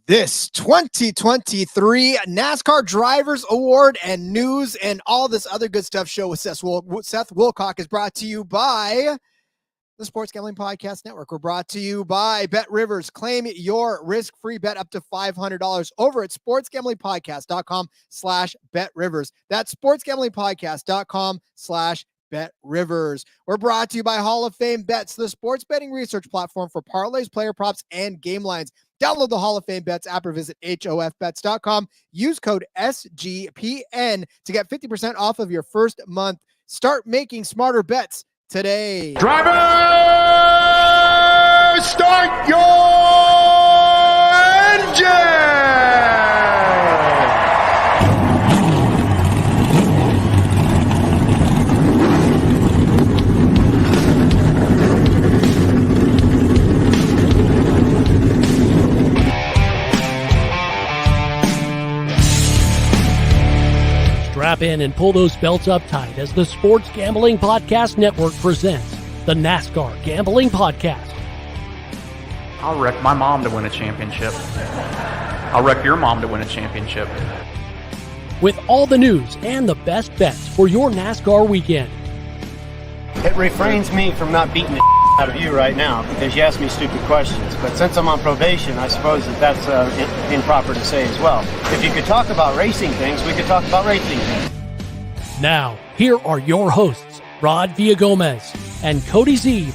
This 2023 NASCAR Drivers Award and news and all this other good stuff show with Seth Woolcock is brought to you by the Sports Gambling Podcast Network. We're brought to you by Bet Rivers. Claim your risk-free bet up to $500 over at sportsgamblingpodcast.com/betrivers. That's sportsgamblingpodcast.com/betrivers. We're brought to you by Hall of Fame Bets, the sports betting research platform for parlays, player props, and game lines. Download the Hall of Fame Bets app or visit hofbets.com. Use code SGPN to get 50% off of your first month. Start making smarter bets today. Drivers, start your engine! Strap in and pull those belts up tight as the Sports Gambling Podcast Network presents the NASCAR Gambling Podcast. I'll wreck my mom to win a championship. I'll wreck your mom to win a championship. With all the news and the best bets for your NASCAR weekend. It refrains me from not beating the out of you right now because you ask me stupid questions. But since I'm on probation, I suppose that's improper to say as well. If you could talk about racing things, we could talk about racing things. Now, here are your hosts, Rod Villagomez and Cody Zeeb.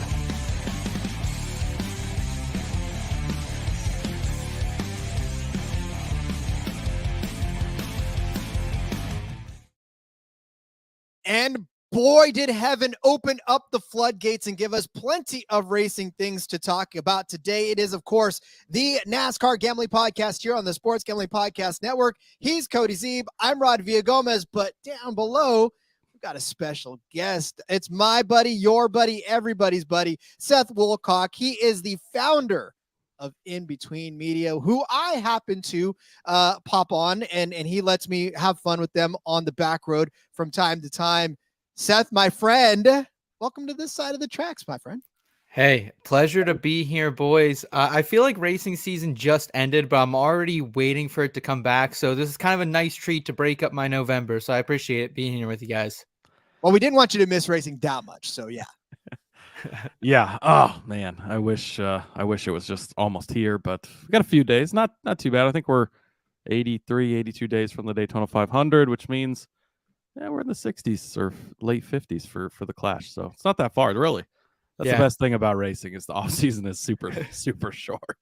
And boy, did heaven open up the floodgates and give us plenty of racing things to talk about today. It is, of course, the NASCAR Gambling Podcast here on the Sports Gambling Podcast Network. He's Cody Zeeb. I'm Rod Villagomez, but down below, we've got a special guest. It's my buddy, your buddy, everybody's buddy, Seth Woolcock. He is the founder of In Between Media, who I happen to pop on, and he lets me have fun with them on the back road from time to time. Seth, my friend, welcome to this side of the tracks, my friend. Hey, pleasure to be here, boys. I feel like racing season just ended, but I'm already waiting for it to come back. So this is kind of a nice treat to break up my November. So I appreciate it being here with you guys. Well, we didn't want you to miss racing that much. So yeah. Yeah. Oh man, I wish it was just almost here, but we got a few days. Not too bad. I think we're 83, 82 days from the Daytona 500, which means we're in the 60s or late 50s for the Clash. So it's not that far, really. That's the best thing about racing is the off season is super short.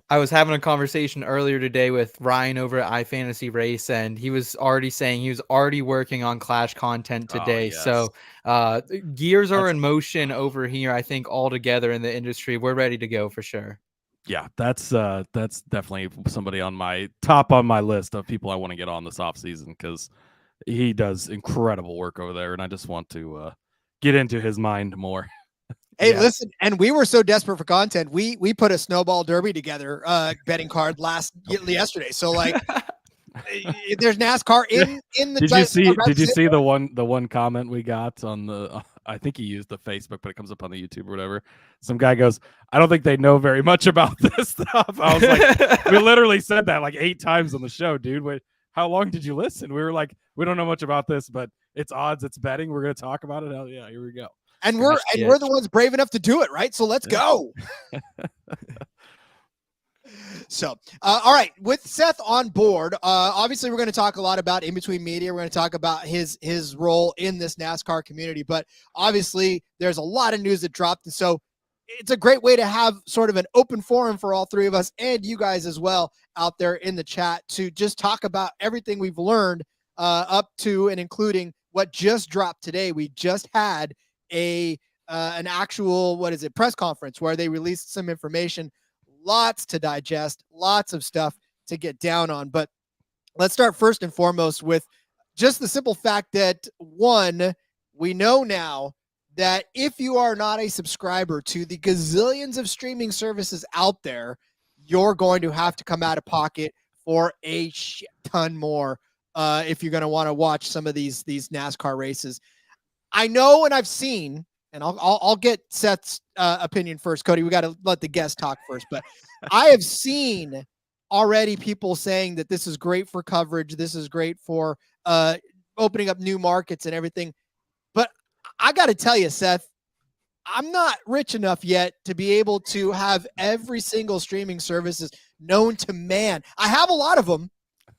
I was having a conversation earlier today with Ryan over at iFantasy Race, and he was already saying he was already working on Clash content today. Oh, yes. So gears are in motion over here. I think all together in the industry, we're ready to go for sure. Yeah, that's definitely somebody on my list of people I want to get on this off season because he does incredible work over there, and I just want to get into his mind more. Hey, listen, and we were so desperate for content, we put a Snowball Derby together, betting card yesterday. So like, there's NASCAR in the. Did you see the one comment we got on the? I think he used the Facebook, but it comes up on the YouTube or whatever. Some guy goes, "I don't think they know very much about this stuff." I was like, we literally said that like 8 times on the show, dude. Wait, how long did you listen? We were like, we don't know much about this, but it's odds, it's betting. We're going to talk about it. Hell yeah, here we go. And we're the ones brave enough to do it, right? So let's go. So, all right, with Seth on board, obviously we're going to talk a lot about In Between Media. We're going to talk about his role in this NASCAR community, but obviously there's a lot of news that dropped, and so it's a great way to have sort of an open forum for all three of us and you guys as well out there in the chat to just talk about everything we've learned up to and including what just dropped today. We just had an actual, press conference where they released some information. Lots to digest, lots of stuff to get down on. But let's start first and foremost with just the simple fact that, one, we know now that if you are not a subscriber to the gazillions of streaming services out there, you're going to have to come out of pocket for a shit ton more if you're going to want to watch some of these NASCAR races. I know, and I've seen, and I'll get Seth's opinion first. Cody, we got to let the guest talk first, but I have seen already people saying that this is great for coverage. This is great for opening up new markets and everything. But I got to tell you, Seth, I'm not rich enough yet to be able to have every single streaming services known to man. I have a lot of them.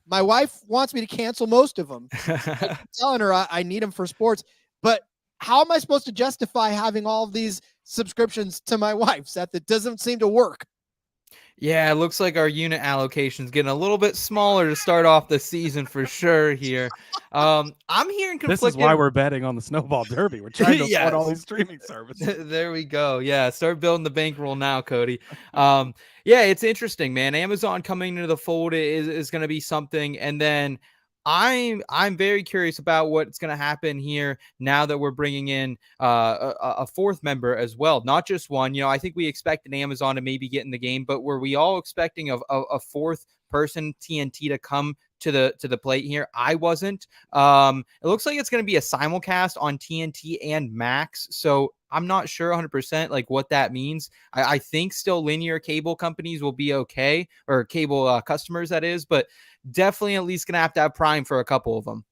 My wife wants me to cancel most of them. I'm telling her I need them for sports, but how am I supposed to justify having all of these subscriptions to my wife, Seth? It doesn't seem to work. Yeah, it looks like our unit allocation's getting a little bit smaller to start off the season for sure here. I'm hearing conflicting. This is why we're betting on the Snowball Derby. We're trying to afford all these streaming services. There we go. Yeah, start building the bankroll now, Cody. Yeah, it's interesting, man. Amazon coming into the fold is going to be something, and then I'm very curious about what's going to happen here now that we're bringing in a fourth member as well, not just one. I think we expected Amazon to maybe get in the game, but were we all expecting a fourth person, TNT, to come to the plate here? I wasn't. It looks like it's going to be a simulcast on TNT and Max, so I'm not sure 100% like what that means. I think still linear cable companies will be okay, or cable customers, that is, but definitely at least gonna have to have Prime for a couple of them.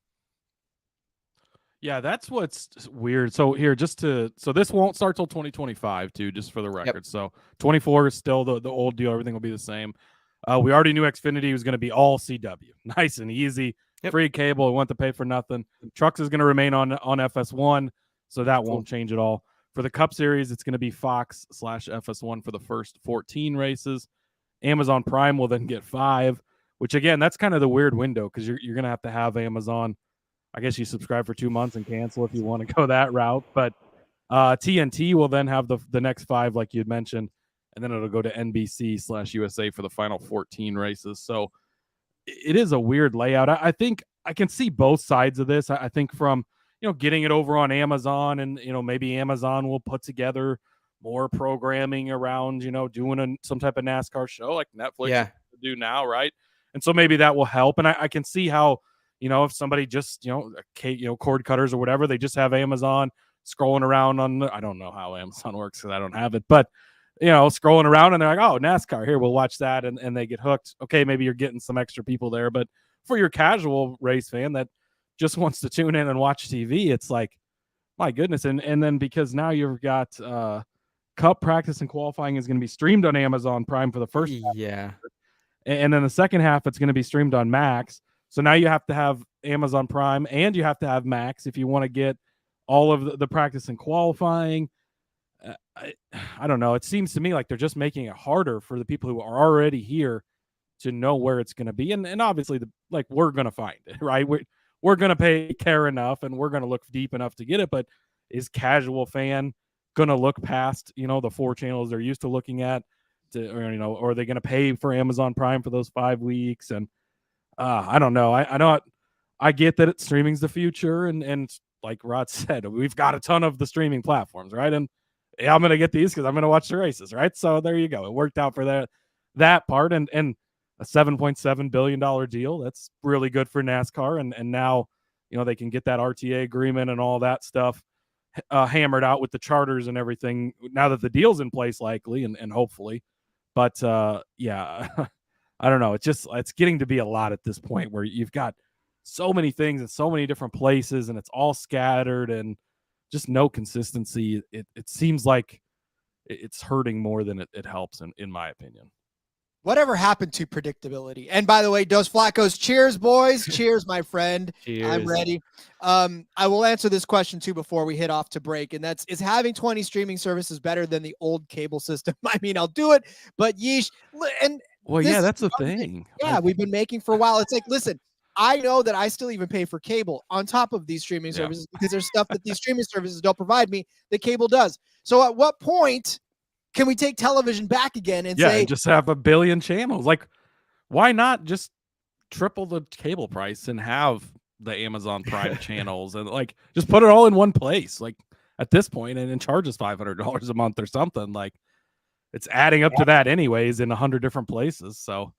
Yeah, that's what's weird. So here, so this won't start till 2025 too, just for the record. Yep. So 24 is still the old deal. Everything will be the same. We already knew Xfinity was going to be all CW, nice and easy, free cable. We want to pay for nothing. Trucks is going to remain on FS1, so that won't change at all. For the Cup Series, it's going to be Fox/FS1 for the first 14 races. Amazon Prime will then get 5. Which, again, that's kind of the weird window because you're going to have Amazon. I guess you subscribe for 2 months and cancel if you want to go that route. But TNT will then have the next 5, like you'd mentioned, and then it'll go to NBC/USA for the final 14 races. So it is a weird layout. I think I can see both sides of this. I think from, getting it over on Amazon and, maybe Amazon will put together more programming around, doing some type of NASCAR show like Netflix do now, right? And so maybe that will help. And I can see how, if somebody just, cord cutters or whatever, they just have Amazon scrolling around I don't know how Amazon works because I don't have it, but, scrolling around and they're like, oh, NASCAR, here, we'll watch that. And they get hooked. Okay, maybe you're getting some extra people there. But for your casual race fan that just wants to tune in and watch TV, it's like, my goodness. And then because now you've got Cup practice and qualifying is going to be streamed on Amazon Prime for the first half. Yeah. And then the second half, it's going to be streamed on Max. So now you have to have Amazon Prime and you have to have Max if you want to get all of the practice and qualifying. I don't know. It seems to me like they're just making it harder for the people who are already here to know where it's going to be. And obviously, we're going to find it, right? We're going to care enough and we're going to look deep enough to get it. But is casual fan going to look past, the 4 channels they're used to looking at? Or are they going to pay for Amazon Prime for those 5 weeks? And I don't know. I get that streaming's the future, and like Rod said, we've got a ton of the streaming platforms, right? And I'm going to get these because I'm going to watch the races, right? So there you go. It worked out for that part, and a $7.7 billion deal. That's really good for NASCAR, and now they can get that RTA agreement and all that stuff hammered out with the charters and everything. Now that the deal's in place, likely and hopefully. But yeah, I don't know. It's getting to be a lot at this point where you've got so many things in so many different places and it's all scattered and just no consistency. It seems like it's hurting more than it helps in my opinion. Whatever happened to predictability? And by the way, Dos Flacos, cheers, boys. Cheers, my friend. Cheers. I'm ready. I will answer this question too before we head off to break. And that's, is having 20 streaming services better than the old cable system? I mean, I'll do it, but yeesh. And Well, yeah, that's the thing. Yeah, we've been making for a while. It's like, listen, I know that I still even pay for cable on top of these streaming services because there's stuff that these streaming services don't provide me that cable does. So at what point can we take television back again and say, and just have a billion channels? Like, why not just triple the cable price and have the Amazon Prime channels and like just put it all in one place? Like at this point, and charge us $500 a month or something. Like it's adding up to that anyways in 100 different places. So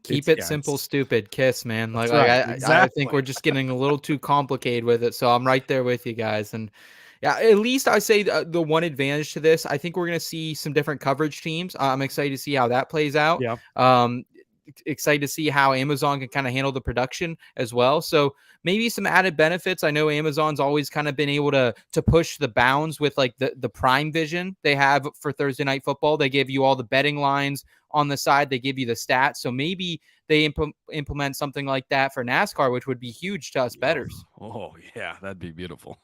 keep it simple, stupid. KISS, man. Like, right. I think we're just getting a little too complicated with it. So I'm right there with you guys. And yeah, at least I say the one advantage to this, I think we're going to see some different coverage teams. I'm excited to see how that plays out. Yeah. Excited to see how Amazon can kind of handle the production as well. So maybe some added benefits. I know Amazon's always kind of been able to push the bounds with like the Prime Vision they have for Thursday Night Football. They give you all the betting lines on the side. They give you the stats. So maybe they implement something like that for NASCAR, which would be huge to us bettors. Oh yeah, that'd be beautiful.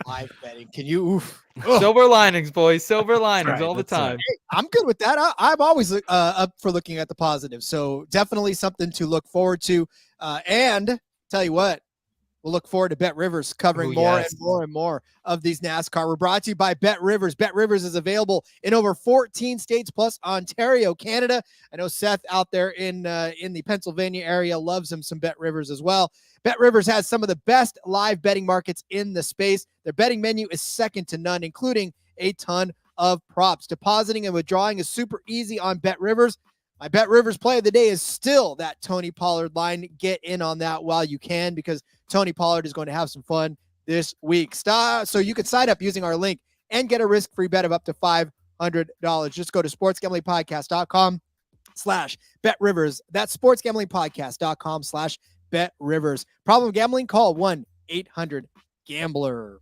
live betting? Can you? Oof. Silver linings, boys. Silver linings all the time. Hey, I'm good with that. I'm always up for looking at the positive. So definitely something to look forward to. And tell you what, we'll look forward to Bet Rivers covering and more of these NASCAR. We're brought to you by Bet Rivers. Bet Rivers is available in over 14 states plus Ontario, Canada. I know Seth out there in the Pennsylvania area loves him some Bet Rivers as well. Bet Rivers has some of the best live betting markets in the space. Their betting menu is second to none, including a ton of props. Depositing and withdrawing is super easy on Bet Rivers. My Bet Rivers play of the day is still that Tony Pollard line. Get in on that while you can, because Tony Pollard is going to have some fun this week. So you can sign up using our link and get a risk-free bet of up to $500. Just go to sportsgamblingpodcast.com/BetRivers. That's sportsgamblingpodcast.com/BetRivers. Problem gambling? Call 1-800-GAMBLER.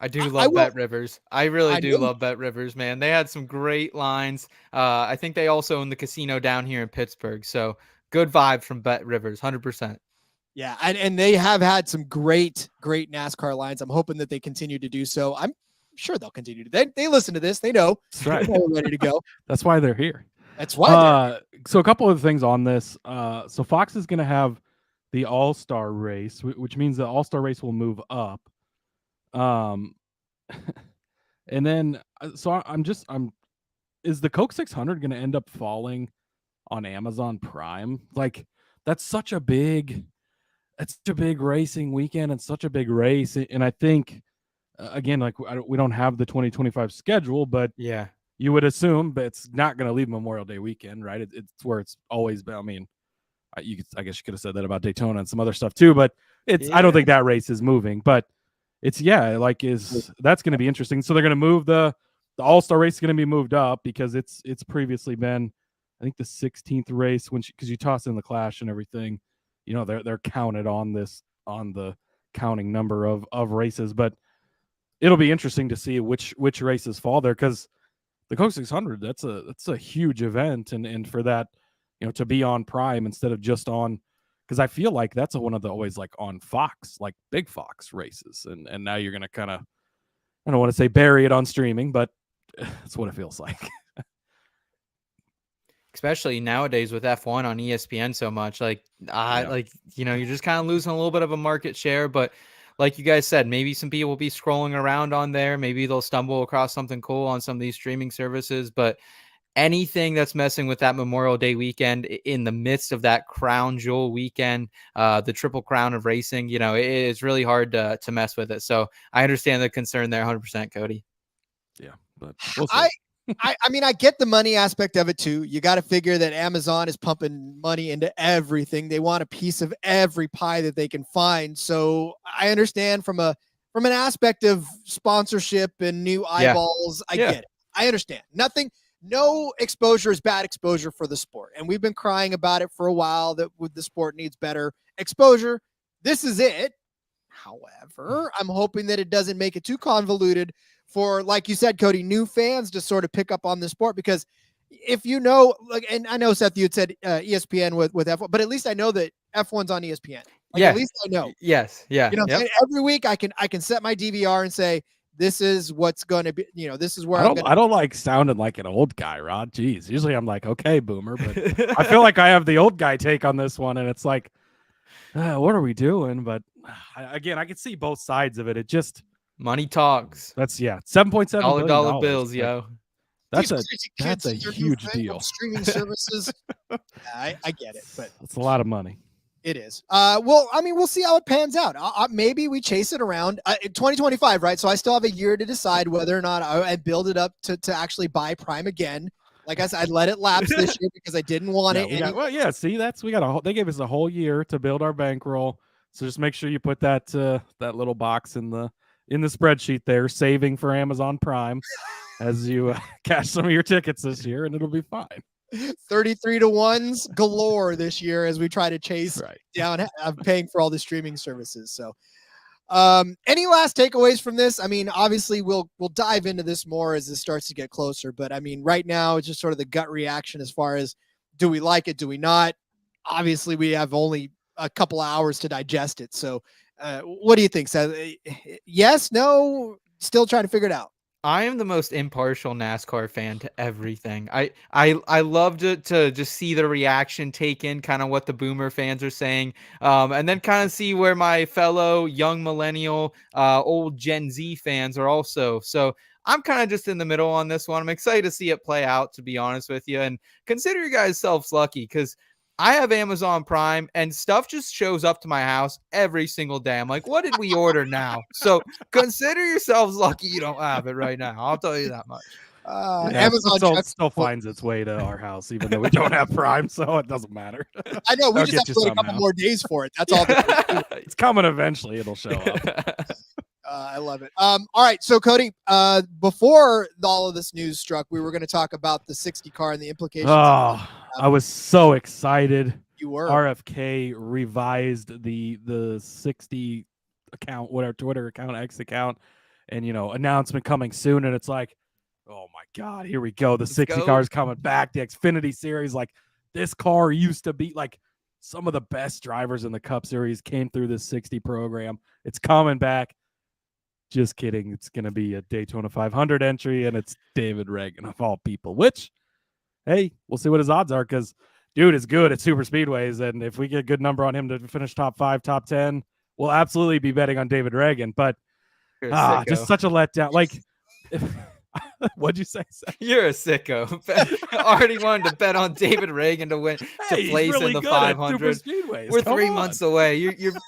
I do love Bet Rivers. I really do love Bet Rivers, man. They had some great lines. I think they also own the casino down here in Pittsburgh. So good vibe from Bet Rivers, 100%. Yeah, and they have had some great NASCAR lines. I'm hoping that they continue to do so. I'm sure they'll continue to. They listen to this. They know. That's right. They're ready to go. That's why they're here. That's why. So a couple of things on this. So Fox is going to have the All-Star race, which means the All-Star race will move up. And then so is the Coke 600 going to end up falling on Amazon Prime? Like that's such a big racing weekend and such a big race. And I think again, like we don't have the 2025 schedule, but yeah, you would assume, but it's not going to leave Memorial Day weekend, right? It's where it's always been. I mean, I guess you could have said that about Daytona and some other stuff too, but I don't think that race is moving, but that's going to be interesting. So they're going to move the All-Star race is going to be moved up because it's previously been, I think, the 16th race because you toss in the Clash and everything, you know, they're counted on the counting number of races, but it'll be interesting to see which races fall there, because the Coke 600, that's a huge event, and for that, you know, to be on Prime instead of just on, because I feel like that's one of the always like on Fox, like big Fox races. And now you're going to kind of, I don't want to say bury it on streaming, but that's what it feels like. Especially nowadays with F1 on ESPN so much, like, you know, you're just kind of losing a little bit of a market share. But like you guys said, maybe some people will be scrolling around on there. Maybe they'll stumble across something cool on some of these streaming services. But anything that's messing with that Memorial Day weekend in the midst of that crown jewel weekend, the triple crown of racing, you know, it's really hard to mess with it. So I understand the concern there 100%, Cody. Yeah, but we'll see. I mean, I get the money aspect of it too. You got to figure that Amazon is pumping money into everything. They want a piece of every pie that they can find. So I understand from an aspect of sponsorship and new eyeballs. I get it. I understand. No exposure is bad exposure for the sport. And we've been crying about it for a while that the sport needs better exposure. This is it. However, I'm hoping that it doesn't make it too convoluted for, like you said, Cody, new fans to sort of pick up on the sport, because if you know, like, and I know Seth, you had said ESPN with F1, but at least I know that F1's on ESPN. Like, Yeah. at least I know. Yes. Yeah. You know, Yep. and every week I can set my DVR and say, this is what's going to be, you know, this is where I don't like sounding like an old guy, Rod. Jeez. Usually I'm like, okay, boomer, but I feel like I have the old guy take on this one, and it's like, what are we doing? But again, I can see both sides of it. It just Money talks. that's $7.7 Dollar bills, yo. That's a kids and their huge newfangled deal. Streaming services. I get it, but It's a lot of money. it is. Well, I mean, we'll see how it pans out. Maybe we chase it around 2025, right? So I still have a year to decide whether or not I build it up to actually buy Prime again. Like I said, I let it lapse this year because I didn't want it. See, they gave us a whole year to build our bankroll. So just make sure you put that little box in the spreadsheet there, saving for Amazon Prime as you cash some of your tickets this year, and it'll be fine. 33-1s galore this year as we try to chase down paying for all the streaming services. So any last takeaways from this? I mean, obviously we'll dive into this more as this starts to get closer, but I mean, right now it's just sort of the gut reaction as far as, do we like it? Do we not? Obviously we have only a couple of hours to digest it. So what do you think, Seth? Yes, no, still trying to figure it out. I am the most impartial NASCAR fan to everything. I love to just see the reaction, take in kind of what the boomer fans are saying, and then kind of see where my fellow young millennial, old Gen Z fans are also. So I'm kind of just in the middle on this one. I'm excited to see it play out, to be honest with you, and consider you guys selves lucky because I have Amazon Prime and stuff just shows up to my house every single day. I'm like, what did we order now? So consider yourselves lucky you don't have it right now. I'll tell you that much. Amazon still finds its way to our house, even though we don't have Prime, so it doesn't matter. I know, we just have to wait a couple more days for it. That's all. It's coming eventually. It'll show up. I love it. All right. So Cody, before all of this news struck, we were going to talk about the 60 car and the implications. Oh, I was so excited. You were. RFK revised the 60 account, whatever, Twitter account, X account, and, announcement coming soon. And it's like, oh my God, here we go. The 60 car is coming back. The Xfinity Series, like this car used to be like some of the best drivers in the Cup Series came through this 60 program. It's coming back. Just kidding. It's going to be a Daytona 500 entry, and it's David Reagan of all people, which, hey, we'll see what his odds are because dude is good at super speedways. And if we get a good number on him to finish top 5, top 10, we'll absolutely be betting on David Reagan. But just such a letdown. Like, what'd you say? You're a sicko. Already wanted to bet on David Reagan to win, to place really in the 500. We're 3 months away.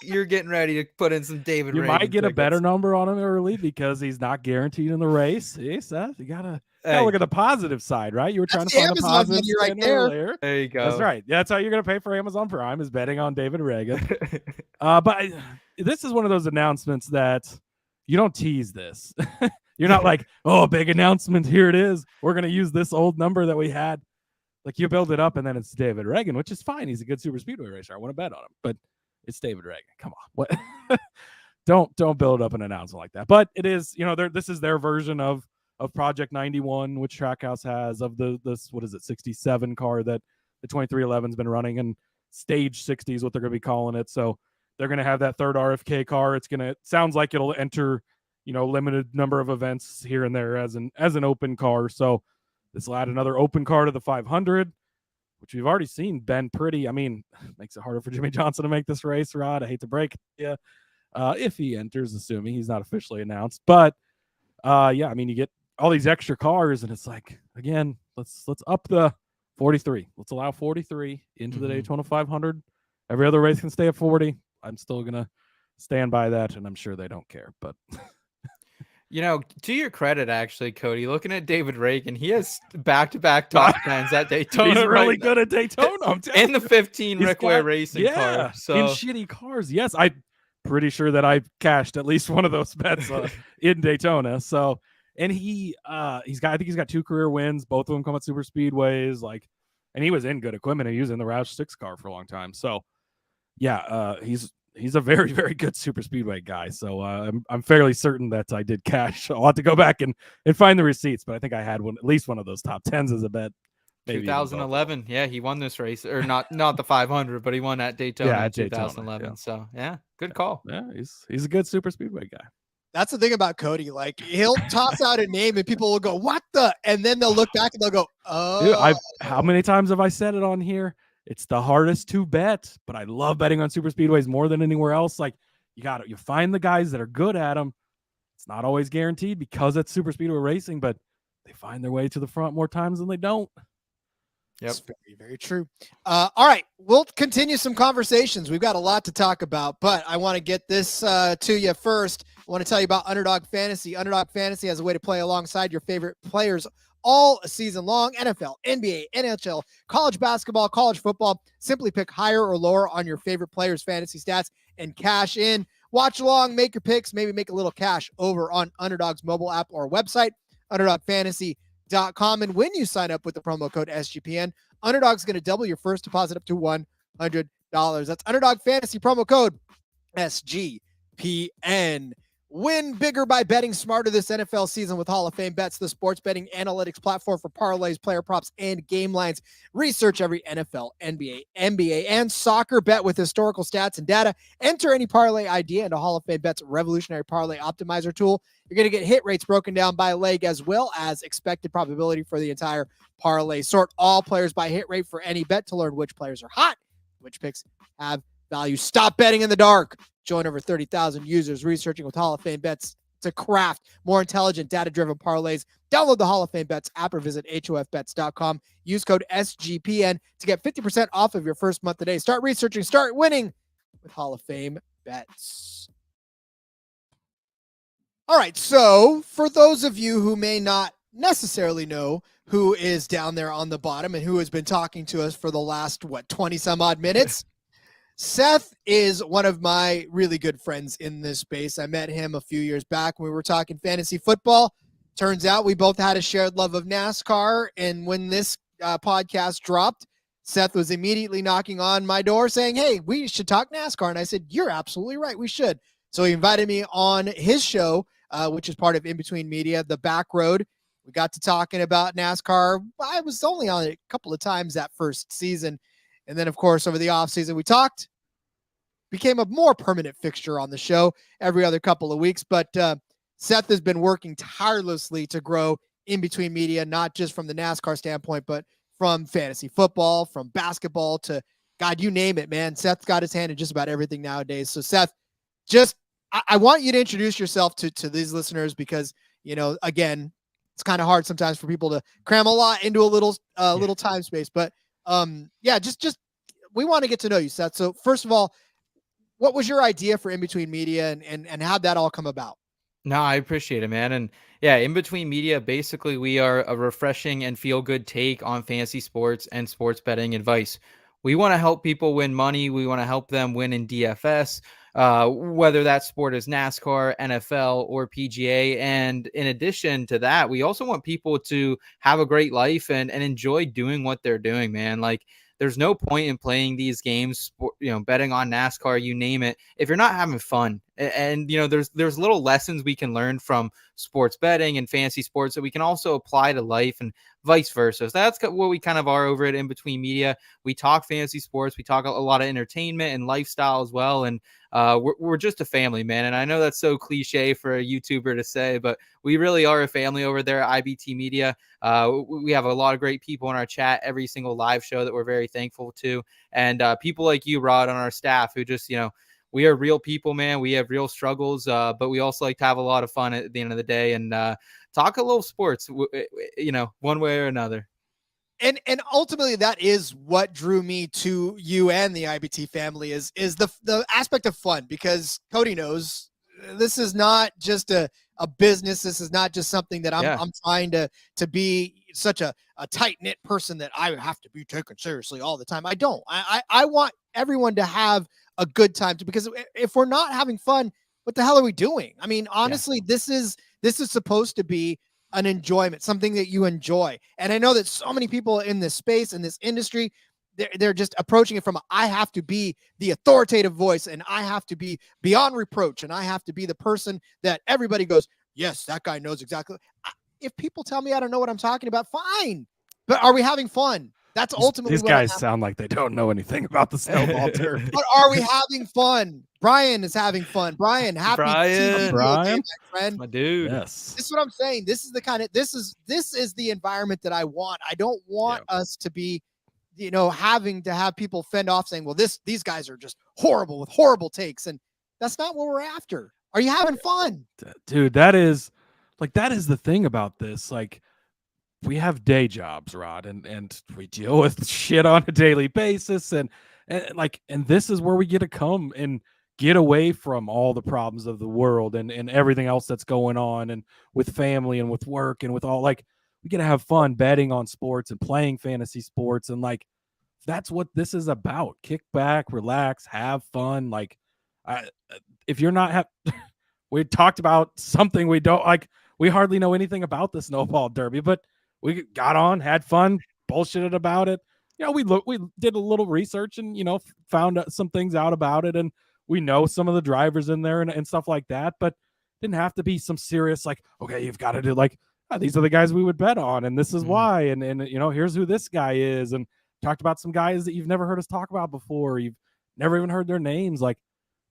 You're getting ready to put in some David Reagan. You might get tickets. a better number on him early because he's not guaranteed in the race. Hey, Seth, you gotta look at the positive side, right? You were trying to find Amazon a positive right there. Earlier. There you go. That's right. Yeah, that's how you're gonna pay for Amazon Prime is betting on David Reagan. But this is one of those announcements that you don't tease this. You're not like, oh, big announcement. Here it is. We're going to use this old number that we had. Like you build it up and then it's David Reagan, which is fine. He's a good super speedway racer. I want to bet on him, but it's David Reagan. Come on. What? Don't build up an announcement like that. But it is, this is their version of Project 91, which Trackhouse has of this, what is it? 67 car that the 2311's been running, and stage 60 is what they're going to be calling it. So they're going to have that third RFK car. Sounds like it'll enter, limited number of events here and there as an open car. So this will add another open car to the 500, which we've already seen Ben pretty. I mean, makes it harder for Jimmy Johnson to make this race, Rod. I hate to break it to you. If he enters, assuming he's not officially announced. But yeah, I mean, you get all these extra cars, and it's like, again, let's up the 43. Let's allow 43 into the Daytona 500. Every other race can stay at 40. I'm still gonna stand by that, and I'm sure they don't care, but. To your credit, actually, Cody, looking at David Reagan, he has back-to-back top 10s at Daytona. He's really good at Daytona. In the 15 Rick Ware Racing car. So. In shitty cars. Yes, I'm pretty sure that I cashed at least one of those bets in Daytona. So, and I think he's got 2 career wins. Both of them come at super speedways. And he was in good equipment. He was in the Roush 6 car for a long time. So, yeah, he's a very, very good super speedway guy. So I'm fairly certain that I did cash. I'll have to go back and find the receipts, but I think I had at least one of those top 10s as a bet Maybe even both of them. 2011. Yeah, he won this race, or not the 500, but he won at Daytona Yeah, in at Daytona, 2011. yeah. So yeah, good call. Yeah, he's a good super speedway guy. That's the thing about Cody. Like, he'll toss out a name and people will go, "What the?" And then they'll look back and they'll go, "Oh." Dude, how many times have I said it on here? It's the hardest to bet, but I love betting on super speedways more than anywhere else. Like, you find the guys that are good at them. It's not always guaranteed because it's super speedway racing, but they find their way to the front more times than they don't. Yep. It's very, very true. All right. We'll continue some conversations. We've got a lot to talk about, but I want to get this to you first. I want to tell you about Underdog Fantasy. Underdog Fantasy has a way to play alongside your favorite players all season long. NFL, NBA, NHL, college basketball, college football. Simply pick higher or lower on your favorite players' fantasy stats and cash in. Watch along, make your picks, maybe make a little cash over on Underdog's mobile app or website, underdogfantasy.com. And when you sign up with the promo code SGPN, Underdog's going to double your first deposit up to $100. That's Underdog Fantasy promo code SGPN. Win bigger by betting smarter this NFL season with Hall of Fame Bets, the sports betting analytics platform for parlays, player props, and game lines. Research every NFL, NBA, and soccer bet with historical stats and data. Enter any parlay idea into Hall of Fame Bets revolutionary parlay optimizer tool. You're going to get hit rates broken down by leg as well as expected probability for the entire parlay. Sort all players by hit rate for any bet to learn which players are hot, which picks have value. Stop betting in the dark. Join over 30,000 users researching with Hall of Fame Bets to craft more intelligent, data-driven parlays. Download the Hall of Fame Bets app or visit hofbets.com. Use code SGPN to get 50% off of your first month today. Start researching, start winning with Hall of Fame Bets. All right, so for those of you who may not necessarily know who is down there on the bottom and who has been talking to us for the last, 20 some odd minutes, Seth is one of my really good friends in this space. I met him a few years back when we were talking fantasy football. Turns out we both had a shared love of NASCAR. And when this podcast dropped, Seth was immediately knocking on my door saying, "Hey, we should talk NASCAR." And I said, "You're absolutely right. We should." So he invited me on his show, which is part of In Between Media, The Back Road. We got to talking about NASCAR. I was only on it a couple of times that first season. And then, of course, over the offseason, we talked, became a more permanent fixture on the show every other couple of weeks. But Seth has been working tirelessly to grow In Between Media, not just from the NASCAR standpoint, but from fantasy football, from basketball to, God, you name it, man. Seth's got his hand in just about everything nowadays. So, Seth, I want you to introduce yourself to these listeners because, again, it's kind of hard sometimes for people to cram a lot into a little time space. But just we want to get to know you, Seth. So first of all, what was your idea for In Between Media and how'd that all come about? No, I appreciate it, man. And yeah, In Between Media, basically we are a refreshing and feel good take on fantasy sports and sports betting advice. We want to help people win money. We want to help them win in DFS, whether that sport is NASCAR, NFL, or PGA. And in addition to that, we also want people to have a great life and enjoy doing what they're doing, man. Like, there's no point in playing these games, betting on NASCAR, you name it, if you're not having fun. And there's little lessons we can learn from sports betting and fantasy sports that we can also apply to life and vice versa. So that's what we kind of are over at In Between Media. We talk fantasy sports. We talk a lot of entertainment and lifestyle as well. And we're just a family, man. And I know that's so cliche for a YouTuber to say, but we really are a family over there at IBT Media. We have a lot of great people in our chat, every single live show that we're very thankful to. And people like you, Rod, on our staff who just, we are real people, man. We have real struggles, but we also like to have a lot of fun at the end of the day and talk a little sports, one way or another. And ultimately, that is what drew me to you and the IBT family is the aspect of fun, because Cody knows this is not just a business. This is not just something that I'm trying to be such a tight-knit person that I have to be taken seriously all the time. I don't. I want everyone to have a good time because if we're not having fun, what the hell are we doing? I mean, honestly, this is supposed to be an enjoyment, something that you enjoy. And I know that so many people in this space, in this industry, they're just approaching it from I have to be the authoritative voice and I have to be beyond reproach and I have to be the person that everybody goes, yes, that guy knows exactly. If people tell me I don't know what I'm talking about, fine. But are we having fun? That's ultimately These what I'm guys sound like they don't know anything about the Snowball Derby. But are we having fun? Brian is having fun. Brian, happy Brian. Brian. my friend. My dude. Yes. This is what I'm saying. This is the kind of this is the environment that I want. I don't want us to be, having to have people fend off saying, well, these guys are just horrible with horrible takes. And that's not what we're after. Are you having fun? Dude, that is the thing about this. Like, we have day jobs, Rod, and we deal with shit on a daily basis. And this is where we get to come and get away from all the problems of the world and everything else that's going on, and with family and with work and with all, like, we get to have fun betting on sports and playing fantasy sports. And like, that's what this is about. Kick back, relax, have fun. Like, if you're not we talked about something we don't like. We hardly know anything about the Snowball Derby, but we got on, had fun, bullshitted about it. We did a little research and, found some things out about it. And we know some of the drivers in there and stuff like that, but didn't have to be some serious, like, okay, you've got to do, like, these are the guys we would bet on, and this is why. And here's who this guy is. And talked about some guys that you've never heard us talk about before. You've never even heard their names. Like,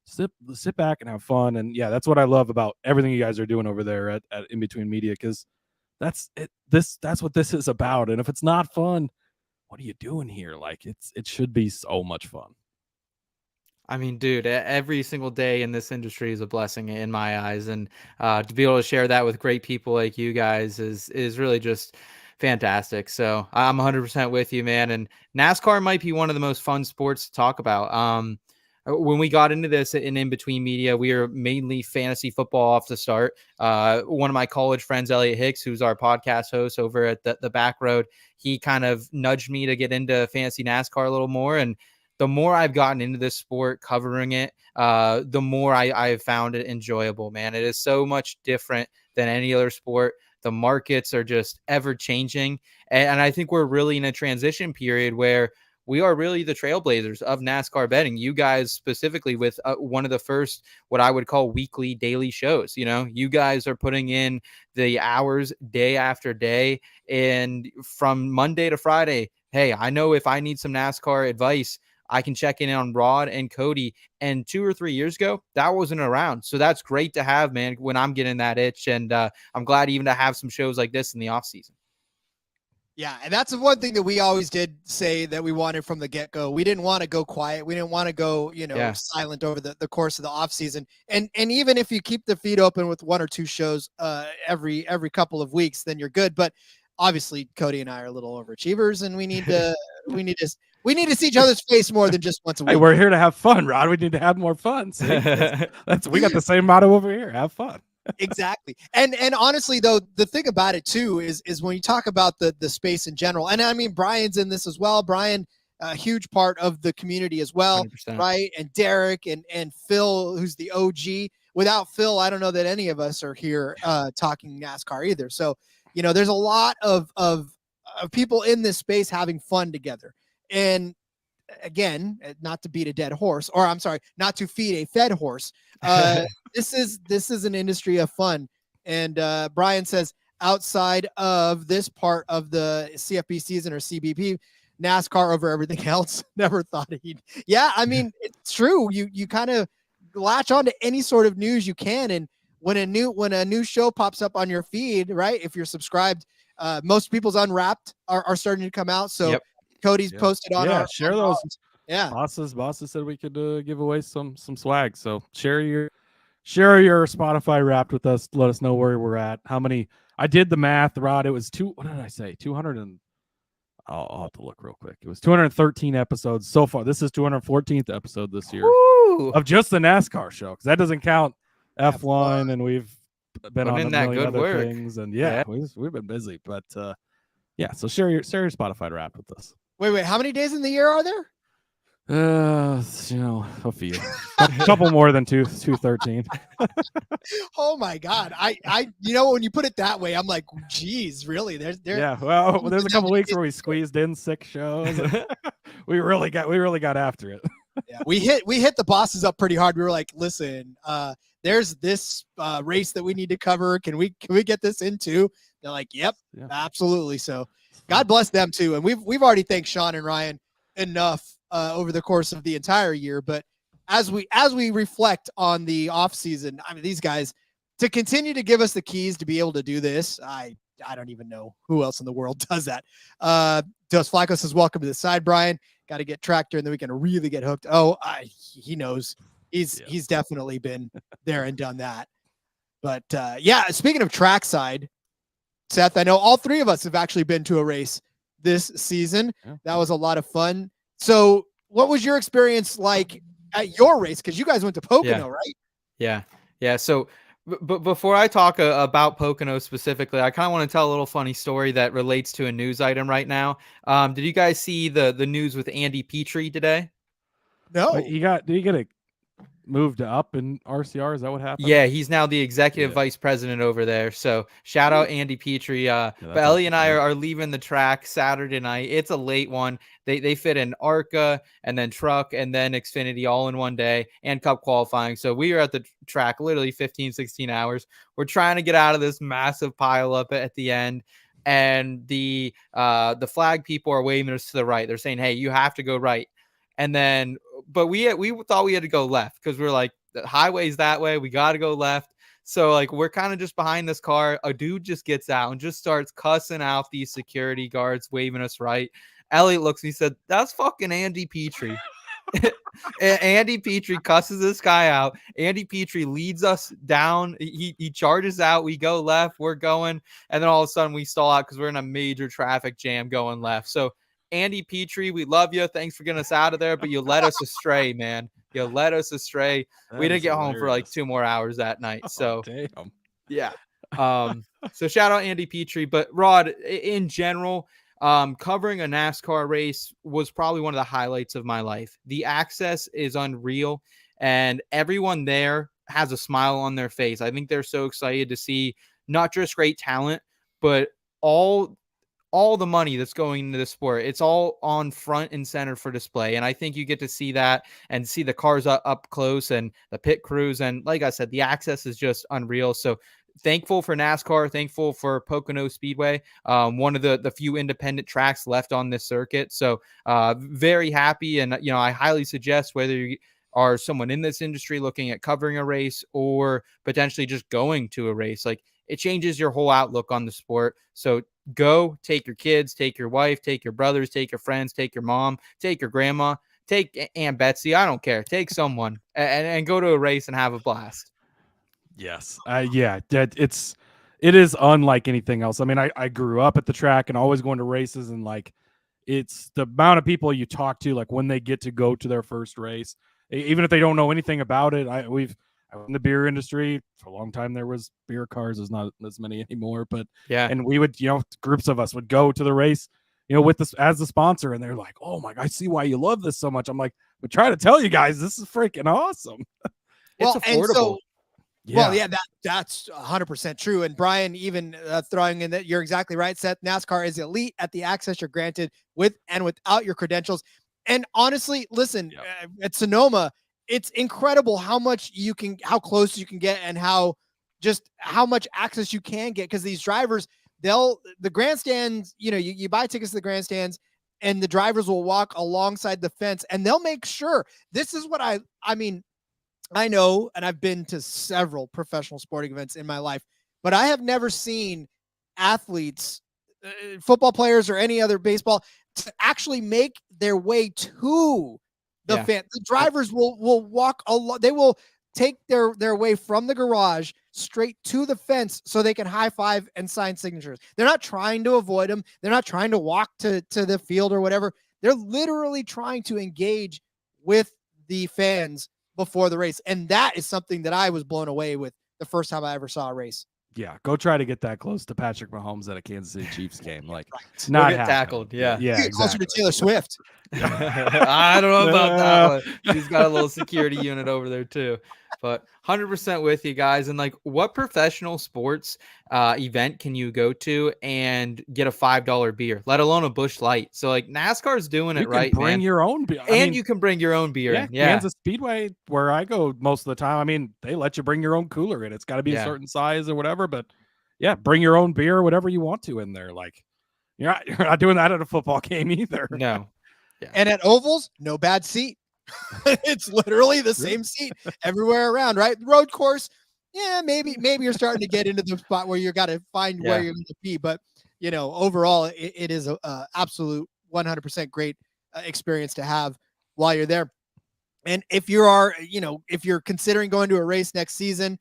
sit back and have fun. And yeah, that's what I love about everything you guys are doing over there at In Between Media, because that's it. That's what this is about. And if it's not fun, what are you doing here? Like, it should be so much fun. I mean, dude, every single day in this industry is a blessing in my eyes. And to be able to share that with great people like you guys is really just fantastic. So I'm 100% with you, man. And NASCAR might be one of the most fun sports to talk about. When we got into this in between media, we were mainly fantasy football off the start. One of my college friends, Elliot Hicks, who's our podcast host over at the Back Road, he kind of nudged me to get into fantasy NASCAR a little more. And the more I've gotten into this sport, covering it, the more I've found it enjoyable, man. It is so much different than any other sport. The markets are just ever changing. And I think we're really in a transition period where we are really the trailblazers of NASCAR betting. You guys specifically with one of the first, what I would call weekly daily shows. You guys are putting in the hours day after day, and from Monday to Friday, hey, I know if I need some NASCAR advice, I can check in on Rod and Cody. And 2 or 3 years ago, that wasn't around. So that's great to have, man, when I'm getting that itch. And I'm glad even to have some shows like this in the off season. Yeah, and that's the one thing that we always did say that we wanted from the get-go. We didn't want to go quiet. We didn't want to go, silent over the course of the offseason. And even if you keep the feed open with 1 or 2 shows every couple of weeks, then you're good. But obviously, Cody and I are a little overachievers, and we need to see each other's face more than just once a week. Hey, we're here to have fun, Rod. We need to have more fun. See? We got the same motto over here. Have fun. Exactly. And honestly, though, the thing about it too is when you talk about the space in general, and I mean, Brian's in this as well. Brian, a huge part of the community as well, 100%. right? And Derek and Phil, who's the OG. Without Phil, I don't know that any of us are here talking NASCAR either. So, there's a lot of people in this space having fun together. And again, not to beat a dead horse, or I'm sorry, not to feed a fed horse. This is an industry of fun. And Brian says, outside of this part of the CFP season or CBP, NASCAR over everything else. Never thought he'd. Yeah, I mean, it's true. You kind of latch on to any sort of news you can, and when a new show pops up on your feed, right? If you're subscribed, most people's Unwrapped are starting to come out. So. Yep. Cody's posted on our share those. Yeah, bosses said we could give away some swag. So share your Spotify Wrapped with us. Let us know where we're at. How many? I did the math, Rod. It was what did I say? 200 and I'll have to look real quick. It was 213 episodes so far. This is 214th episode this year of just the NASCAR show, because that doesn't count F1, and we've been on a million other things. And we've been busy, but so share your Spotify Wrapped with us. Wait, how many days in the year are there? A few. A couple more than 213. Oh my God. I when you put it that way, I'm like, geez, really? There's a couple weeks where we squeezed in 6 shows. we really got after it. Yeah, we hit the bosses up pretty hard. We were like, listen, there's this race that we need to cover. Can we get this into? They're like, yep, absolutely. So God bless them too. And we've already thanked Sean and Ryan enough over the course of the entire year. But as we reflect on the off season, I mean, these guys to continue to give us the keys to be able to do this. I don't even know who else in the world does that. Dos Flacco says, welcome to the side, Brian. Got to get tractor and then we can really get hooked. Oh, he knows. He's definitely been there and done that. But yeah, speaking of trackside, Seth, I know all three of us have actually been to a race this season. Yeah. That was a lot of fun. So what was your experience like at your race? Because you guys went to Pocono, right? Yeah. So but before I talk about Pocono specifically, I kind of want to tell a little funny story that relates to a news item right now. Did you guys see the news with Andy Petrie today? No. Did he get a moved up in RCR? Is that what happened? Yeah, he's now the executive vice president over there. So shout out Andy Petrie. But Ellie and I are leaving the track Saturday night. It's a late one. They fit in ARCA and then truck and then Xfinity all in one day and cup qualifying. So we were at the track literally 15, 16 hours. We're trying to get out of this massive pile up at the end. And the flag people are waving us to the right. They're saying, hey, you have to go right. And then, but we thought we had to go left because we're like, the highway's that way. We got to go left. So like, we're kind of just behind this car. A dude just gets out and just starts cussing out these security guards, waving us right. Elliot looks and he said, that's fucking Andy Petrie. Andy Petrie cusses this guy out. Andy Petrie leads us down. He charges out. We go left. We're going. And then all of a sudden we stall out because we're in a major traffic jam going left. So Andy Petrie, we love you. Thanks for getting us out of there, but you led us astray, man. You led us astray. We didn't get home for like 2 more hours that night. So, damn. Yeah. So shout out Andy Petrie. But Rod, in general, covering a NASCAR race was probably one of the highlights of my life. The access is unreal, and everyone there has a smile on their face. I think they're so excited to see not just great talent, but all the money that's going into the sport. It's all on front and center for display. And I think you get to see that and see the cars up close and the pit crews. And like I said, the access is just unreal. So thankful for NASCAR, thankful for Pocono Speedway, one of the few independent tracks left on this circuit. So very happy. And, you know, I highly suggest whether you are someone in this industry looking at covering a race or potentially just going to a race, like it changes your whole outlook on the sport. So go, take your kids, take your wife, take your brothers, take your friends, take your mom, take your grandma, take Aunt Betsy. I don't care. Take someone and go to a race and have a blast. Yes. Yeah. It is unlike anything else. I mean, I grew up at the track and always going to races, and like, it's the amount of people you talk to, like when they get to go to their first race, even if they don't know anything about it. I was in the beer industry for a long time. There was beer cars. There's not as many anymore, but yeah. And we would, groups of us would go to the race, with this as the sponsor, and they're like, "Oh my God, I see why you love this so much." I'm like, "We try to tell you guys, this is freaking awesome." It's affordable. Well, yeah, that's 100% true. And Brian, even throwing in that, you're exactly right, Seth. NASCAR is elite at the access you're granted with and without your credentials. And honestly, listen, at Sonoma, it's incredible how close you can get and how much access you can get, because these drivers, the grandstands, you buy tickets to the grandstands and the drivers will walk alongside the fence and they'll make sure. This is what I mean, I know, and I've been to several professional sporting events in my life, but I have never seen athletes, football players or any other baseball, to actually make their way to the fan. The drivers will walk along. They will take their way from the garage straight to the fence so they can high five and sign signatures. They're not trying to avoid them. They're not trying to walk to the field or whatever. They're literally trying to engage with the fans before the race. And that is something that I was blown away with the first time I ever saw a race. Yeah, go try to get that close to Patrick Mahomes at a Kansas City Chiefs game. Like, right. Not get tackled. Yeah, exactly. Closer to Taylor Swift. I don't know about that one. She's got a little security unit over there too. But 100% with you guys. And like, what professional sports event can you go to and get a $5 beer, let alone a Busch Light? So like, NASCAR's doing it right, bring man. your own beer. You can bring your own beer in. Yeah. Kansas Speedway, where I go most of the time, I mean, they let you bring your own cooler in. It's got to be a certain size or whatever, but yeah, bring your own beer, whatever you want to in there. Like, You're not doing that at a football game either. No. And at ovals, no bad seat. It's literally the same seat everywhere around, right? Road course, yeah, maybe you're starting to get into the spot where you got to find where you're going to be. But, overall, it is a absolute 100% great experience to have while you're there. And if you're considering going to a race next season,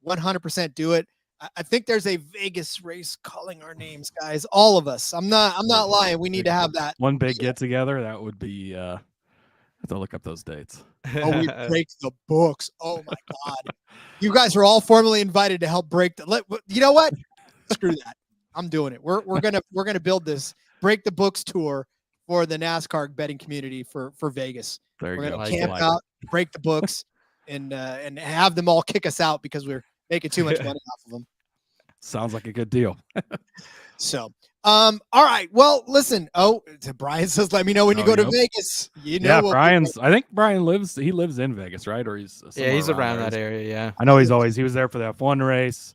100% do it. I think there's a Vegas race calling our names, guys. All of us. I'm not lying. We need to have that one big get together. That would be. I have to look up those dates. Oh, we break the books. Oh my God. You guys are all formally invited to help break you know what? Screw that. I'm doing it. We're gonna build this break the books tour for the NASCAR betting community for Vegas. There you We're go. gonna camp out, break the books, and have them all kick us out because we're making too much money off of them. Sounds like a good deal. So, all right. Well, listen. Oh, Brian says, let me know when you go to Vegas. Brian's. I think Brian lives in Vegas, right? Or he's around that area. Yeah, I know he was there for that F1 race.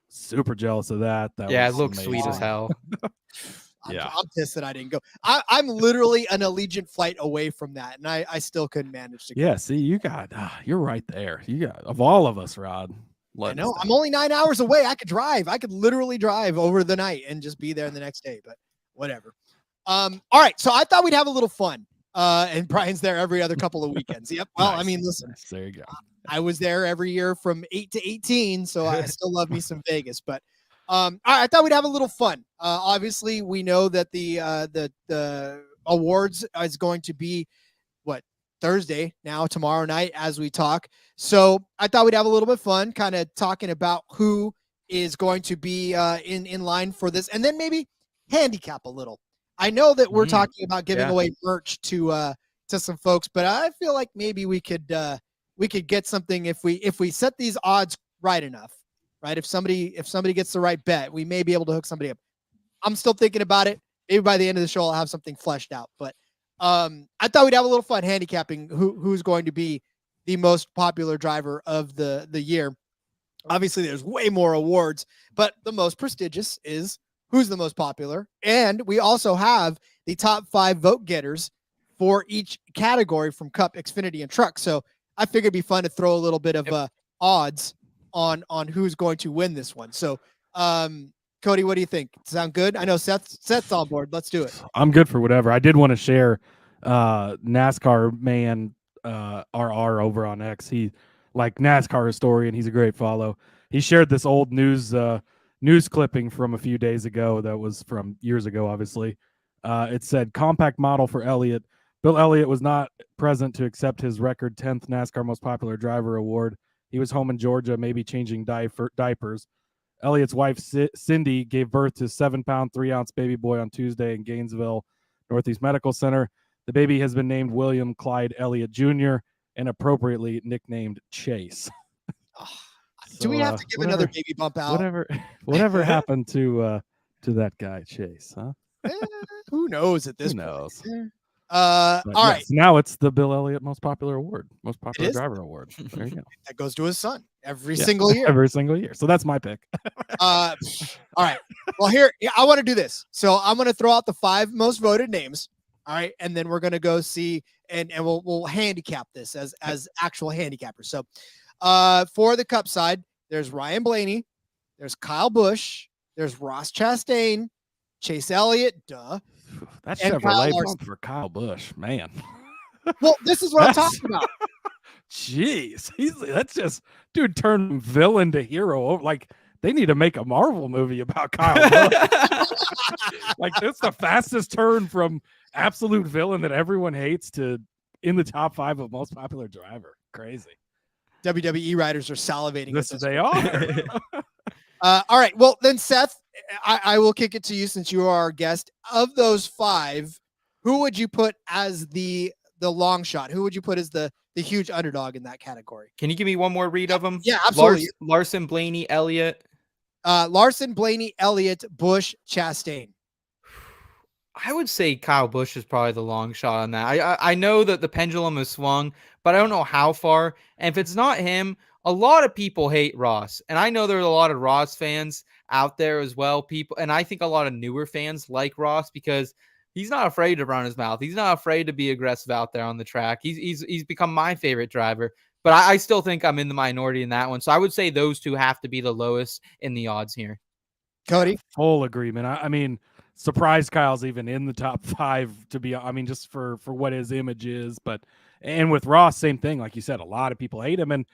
Super jealous of that. It looks sweet as hell. I'm pissed that I didn't go. I'm literally an Allegiant flight away from that, and I still couldn't manage to go. Yeah, see, you're right there. You got of all of us, Rod. I know. I'm only 9 hours away. I could drive. I could literally drive over the night and just be there the next day, but whatever. All right. So I thought we'd have a little fun. And Brian's there every other couple of weekends. Yep. Well, Nice. I mean, listen, There you go. I was there every year from 8 to 18, so I still love me some Vegas. But all right, I thought we'd have a little fun. Obviously, we know that the awards is going to be Thursday now, tomorrow night as we talk. So I thought we'd have a little bit of fun kind of talking about who is going to be in line for this, and then maybe handicap a little. I know that we're talking about giving away merch to some folks, but I feel like maybe we could get something if we set these odds right enough, right? If somebody gets the right bet, we may be able to hook somebody up. I'm still thinking about it. Maybe by the end of the show, I'll have something fleshed out, but I thought we'd have a little fun handicapping who's going to be the most popular driver of the year. Obviously, there's way more awards, but the most prestigious is who's the most popular. And we also have the top 5 vote getters for each category from Cup, Xfinity, and Truck. So I figured it'd be fun to throw a little bit of odds on who's going to win this one. So, Cody, what do you think? Sound good? I know Seth's on board. Let's do it. I'm good for whatever. I did want to share NASCAR man RR over on X. He NASCAR historian. He's a great follow. He shared this old news clipping from a few days ago that was from years ago, obviously. It said compact model for Elliott. Bill Elliott was not present to accept his record 10th NASCAR Most Popular Driver award. He was home in Georgia, maybe changing diapers. Elliott's wife, Cindy, gave birth to 7-pound, 3-ounce baby boy on Tuesday in Gainesville Northeast Medical Center. The baby has been named William Clyde Elliott Jr. and appropriately nicknamed Chase. Do we have to give another baby bump out? Whatever happened to that guy, Chase, huh? Who knows at this Who point? knows? All right. Now it's the Bill Elliott Most Popular Award, Most Popular Driver Award. There you go. That goes to his son every single year. Every single year. So that's my pick. All right. Well, here, I want to do this. So I'm going to throw out the 5 most voted names. All right. And then we're going to go see, and we'll handicap this as actual handicappers. So for the Cup side, there's Ryan Blaney, there's Kyle Busch, there's Ross Chastain, Chase Elliott, duh. That and Chevrolet bump for Kyle Busch, man. Well, this is what I'm talking about. Jeez, that's just dude turned villain to hero. Like they need to make a Marvel movie about Kyle Busch. Like that's the fastest turn from absolute villain that everyone hates to in the top 5 of most popular driver. Crazy. WWE writers are salivating. They are. All right. Well, then, Seth, I will kick it to you since you are our guest. Of those 5, who would you put as the long shot? Who would you put as the huge underdog in that category? Can you give me one more read of them? Yeah, absolutely. Larson, Blaney, Elliott. Larson, Blaney, Elliott, Busch, Chastain. I would say Kyle Busch is probably the long shot on that. I know that the pendulum has swung, but I don't know how far. And if it's not him, a lot of people hate Ross. And I know there's a lot of Ross fans out there as well. People, and I think a lot of newer fans like Ross because he's not afraid to run his mouth. He's not afraid to be aggressive out there on the track. He's become my favorite driver. But I still think I'm in the minority in that one. So I would say those two have to be the lowest in the odds here. Cody? Full agreement. I mean, surprised Kyle's even in the top 5 to be, I mean, just for what his image is. But, and with Ross, same thing. Like you said, a lot of people hate him. And,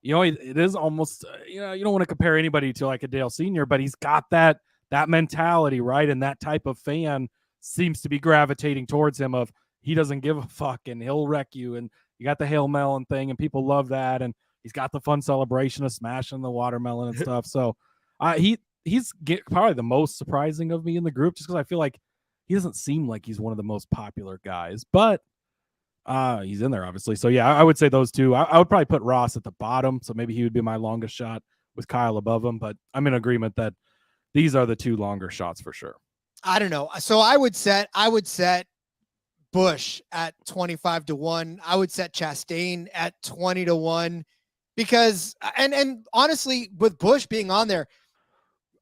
you know, it is almost, you know, you don't want to compare anybody to like a Dale Sr., but he's got that mentality, right? And that type of fan seems to be gravitating towards him of he doesn't give a fuck and he'll wreck you. And you got the Hail Melon thing and people love that. And he's got the fun celebration of smashing the watermelon and stuff. So he's probably the most surprising of me in the group just because I feel like he doesn't seem like he's one of the most popular guys, but he's in there obviously. So yeah, I would say those two. I would probably put Ross at the bottom. So maybe he would be my longest shot with Kyle above him, but I'm in agreement that these are the two longer shots for sure. I don't know. So I would set Busch at 25-1. I would set Chastain at 20-1 because, and honestly, with Busch being on there,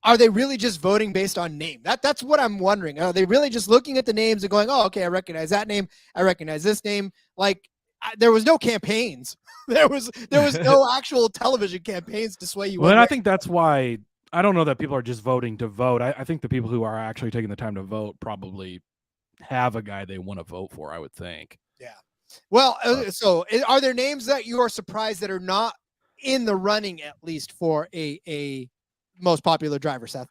are they really just voting based on name? That's what I'm wondering. Are they really just looking at the names and going, oh, okay, I recognize that name. I recognize this name. Like there was no campaigns. there was no actual television campaigns to sway you. Well, and I think that's why I don't know that people are just voting to vote. I think the people who are actually taking the time to vote probably have a guy they want to vote for, I would think. Yeah. Well, so are there names that you are surprised that are not in the running at least for a most popular driver, Seth?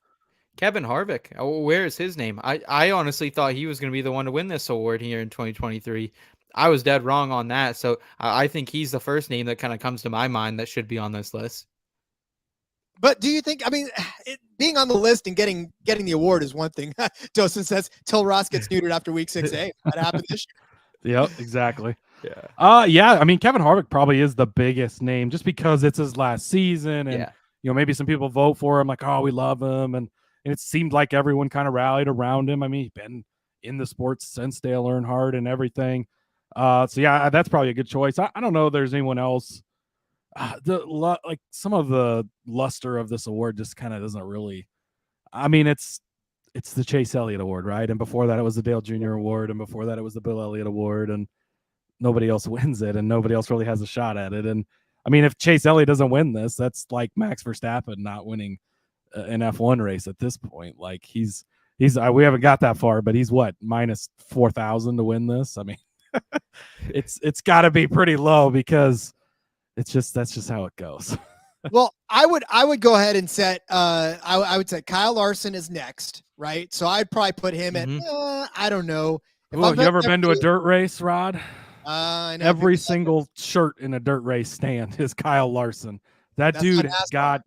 Kevin Harvick. Where is his name? I honestly thought he was going to be the one to win this award here in 2023. I was dead wrong on that. So I think he's the first name that kind of comes to my mind that should be on this list. But do you think, I mean, being on the list and getting the award is one thing. Joseph says, till Ross gets neutered after week 6A. That happened this year. Yep, exactly. Yeah. Yeah. I mean, Kevin Harvick probably is the biggest name just because it's his last season. And, you know, maybe some people vote for him like, oh, we love him. And it seemed like everyone kind of rallied around him. I mean, he's been in the sports since Dale Earnhardt and everything. So, yeah, that's probably a good choice. I don't know if there's anyone else. Like some of the luster of this award just kind of doesn't really. I mean, it's the Chase Elliott Award, right? And before that, it was the Dale Jr. Award, and before that, it was the Bill Elliott Award, and nobody else wins it, and nobody else really has a shot at it. And I mean, if Chase Elliott doesn't win this, that's like Max Verstappen not winning an F1 race at this point. Like he's we haven't got that far, but he's what, minus 4,000 to win this. I mean, it's got to be pretty low because. That's just how it goes. Well, I would go ahead and set I would say Kyle Larson is next, right? So I'd probably put him at I don't know. Ooh, you ever been to a dirt race, Rod? I know every single shirt in a dirt race stand is Kyle Larson. That's dude has got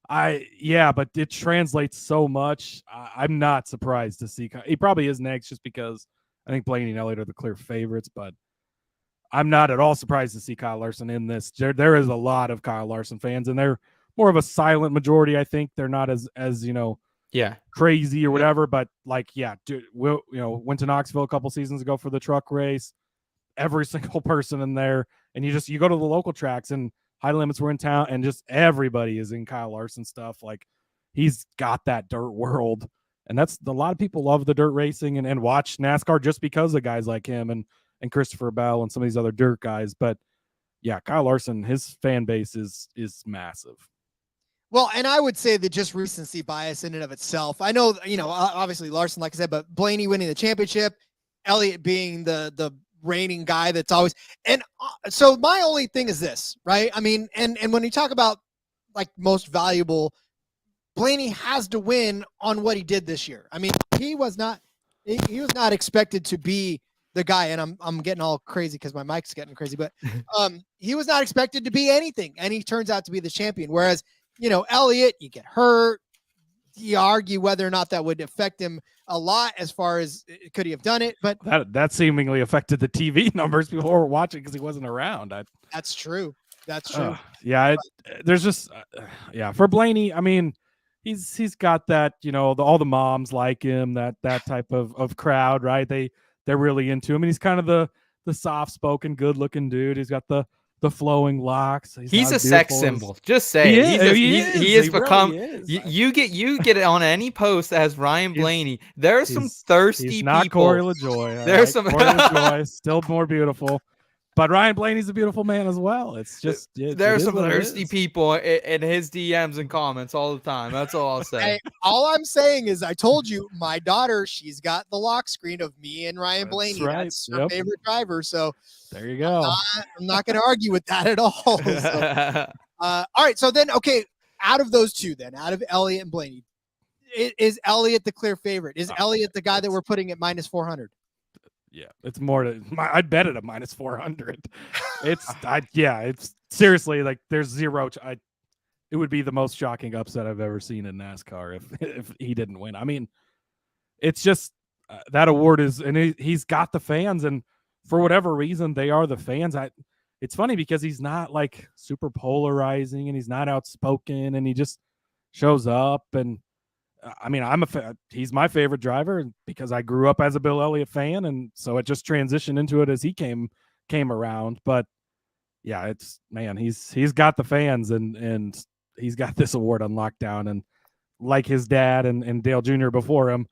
but it translates so much. I'm not surprised to see he probably is next just because I think Blaney and Elliott are the clear favorites, but I'm not at all surprised to see Kyle Larson in this. There is a lot of Kyle Larson fans, and they're more of a silent majority. I think they're not as you know, crazy or whatever. But like, dude, went to Knoxville a couple seasons ago for the truck race. Every single person in there, and you go to the local tracks, and High Limits were in town, and just everybody is in Kyle Larson stuff. Like, he's got that dirt world, and that's a lot of people love the dirt racing and watch NASCAR just because of guys like him and Christopher Bell and some of these other dirt guys. But yeah, Kyle Larson, his fan base is massive. Well, and I would say that just recency bias in and of itself. I know, obviously Larson, like I said, but Blaney winning the championship, Elliott being the reigning guy that's always, and so my only thing is this, right? I mean, and when you talk about like most valuable, Blaney has to win on what he did this year. I mean, he was not expected to be the guy, and I'm getting all crazy because my mic's getting crazy, but he was not expected to be anything, and he turns out to be the champion. Whereas, Elliott, you get hurt, you argue whether or not that would affect him a lot as far as could he have done it, but that seemingly affected the TV numbers people were watching because he wasn't around. That's true. But there's just for Blaney. I mean, he's got that, all the moms like him, that type of crowd, right? They're really into him, and he's kind of the soft-spoken, good-looking dude. He's got the flowing locks. He's a sex symbol. Just say he has become. You get it on any post that has Ryan Blaney. There's some thirsty he's not people. Corey LaJoy. There's some Corey LaJoy, still more beautiful. But Ryan Blaney's a beautiful man as well. It's just there's some thirsty people in his DMs and comments all the time. That's all I'll say. Hey, all I'm saying is, I told you, my daughter, she's got the lock screen of me and Ryan Blaney. Right. That's her favorite driver. So there you go. I'm not going to argue with that at all. So, all right. So then, okay, out of those two, then out of Elliott and Blaney, is Elliott the clear favorite? Is Elliott the guy that we're putting at minus 400? Yeah, it's more I'd bet it at minus 400. It's seriously, like, there's zero. It would be the most shocking upset I've ever seen in NASCAR if he didn't win. I mean, it's just that award is, and he's got the fans, and for whatever reason, they are the fans. It's funny because he's not like super polarizing, and he's not outspoken, and he just shows up. And I mean, he's my favorite driver because I grew up as a Bill Elliott fan, and so it just transitioned into it as he came around. But yeah, he's got the fans, and he's got this award on lockdown. And like his dad and Dale Jr. before him,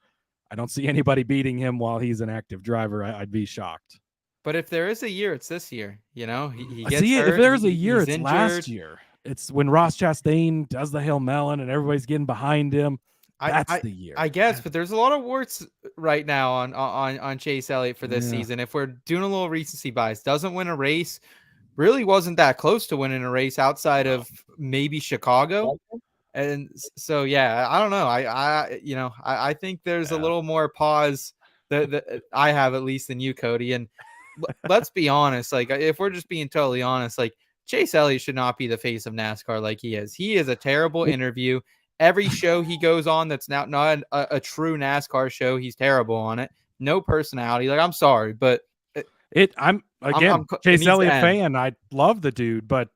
I don't see anybody beating him while he's an active driver. I'd be shocked. But if there is a year, it's this year. He gets hurt. If there's a year, it's injured. last year. It's when Ross Chastain does the Hail Melon and everybody's getting behind him. That's the year, I guess. But there's a lot of warts right now on Chase Elliott for this season. If we're doing a little recency bias, doesn't win a race, really wasn't that close to winning a race outside of maybe Chicago. And so, yeah, I don't know. I think there's a little more pause that I have, at least, than you, Cody. And let's be honest. Like, if we're just being totally honest, like, Chase Elliott should not be the face of NASCAR like he is. He is a terrible interview. Every show he goes on that's now not a true NASCAR show, he's terrible on it. No personality. Like, I'm sorry, but I'm Chase Elliott fan. I love the dude, but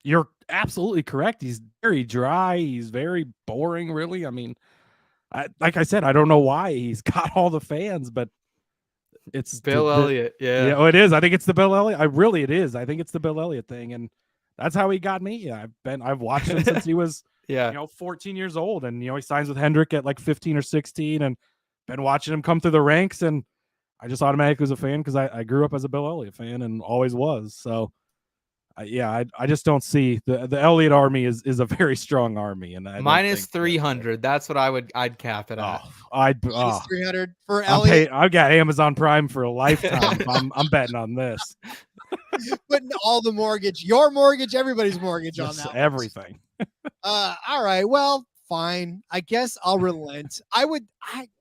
you're absolutely correct. He's very dry. He's very boring, really. I mean, like I said, I don't know why he's got all the fans, but it's Bill Elliott. Yeah. Oh, it is. I think it's the Bill Elliott. It is. I think it's the Bill Elliott thing, and that's how he got me. I've watched him since he was 14 years old, and he signs with Hendrick at like 15 or 16, and been watching him come through the ranks, and I just automatically was a fan because I grew up as a Bill Elliott fan and always was. So I just don't see the Elliott army is a very strong army, and minus 300. That's what I'd cap it at. Minus 300 for Elliott. I've got Amazon Prime for a lifetime. I'm betting on this. Putting all the mortgage, your mortgage, everybody's mortgage on that. Everything. All right. Well, fine. I guess I'll relent.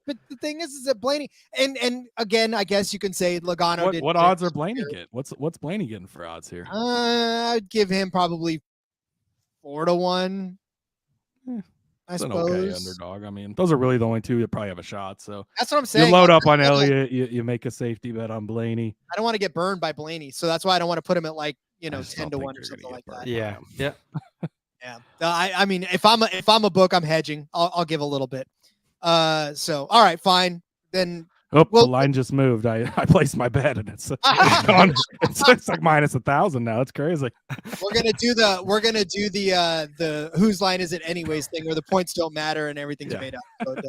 But the thing is that Blaney, and again, I guess you can say Logano. What odds are Blaney getting? What's Blaney getting for odds here? I'd give him probably 4-1. I suppose. Okay underdog. I mean, those are really the only two that probably have a shot. So that's what I'm saying. You load up on Elliott. You make a safety bet on Blaney. I don't want to get burned by Blaney, so that's why I don't want to put him at 10-1 or something like that. Yeah. Yeah. Yeah. I mean, if I'm a book, I'm hedging. I'll give a little bit. So all right, fine. Then the line just moved. I placed my bet, and it's it's like minus 1,000 now. It's crazy. We're gonna do the whose line is it anyways thing, where the points don't matter and everything's made up. So it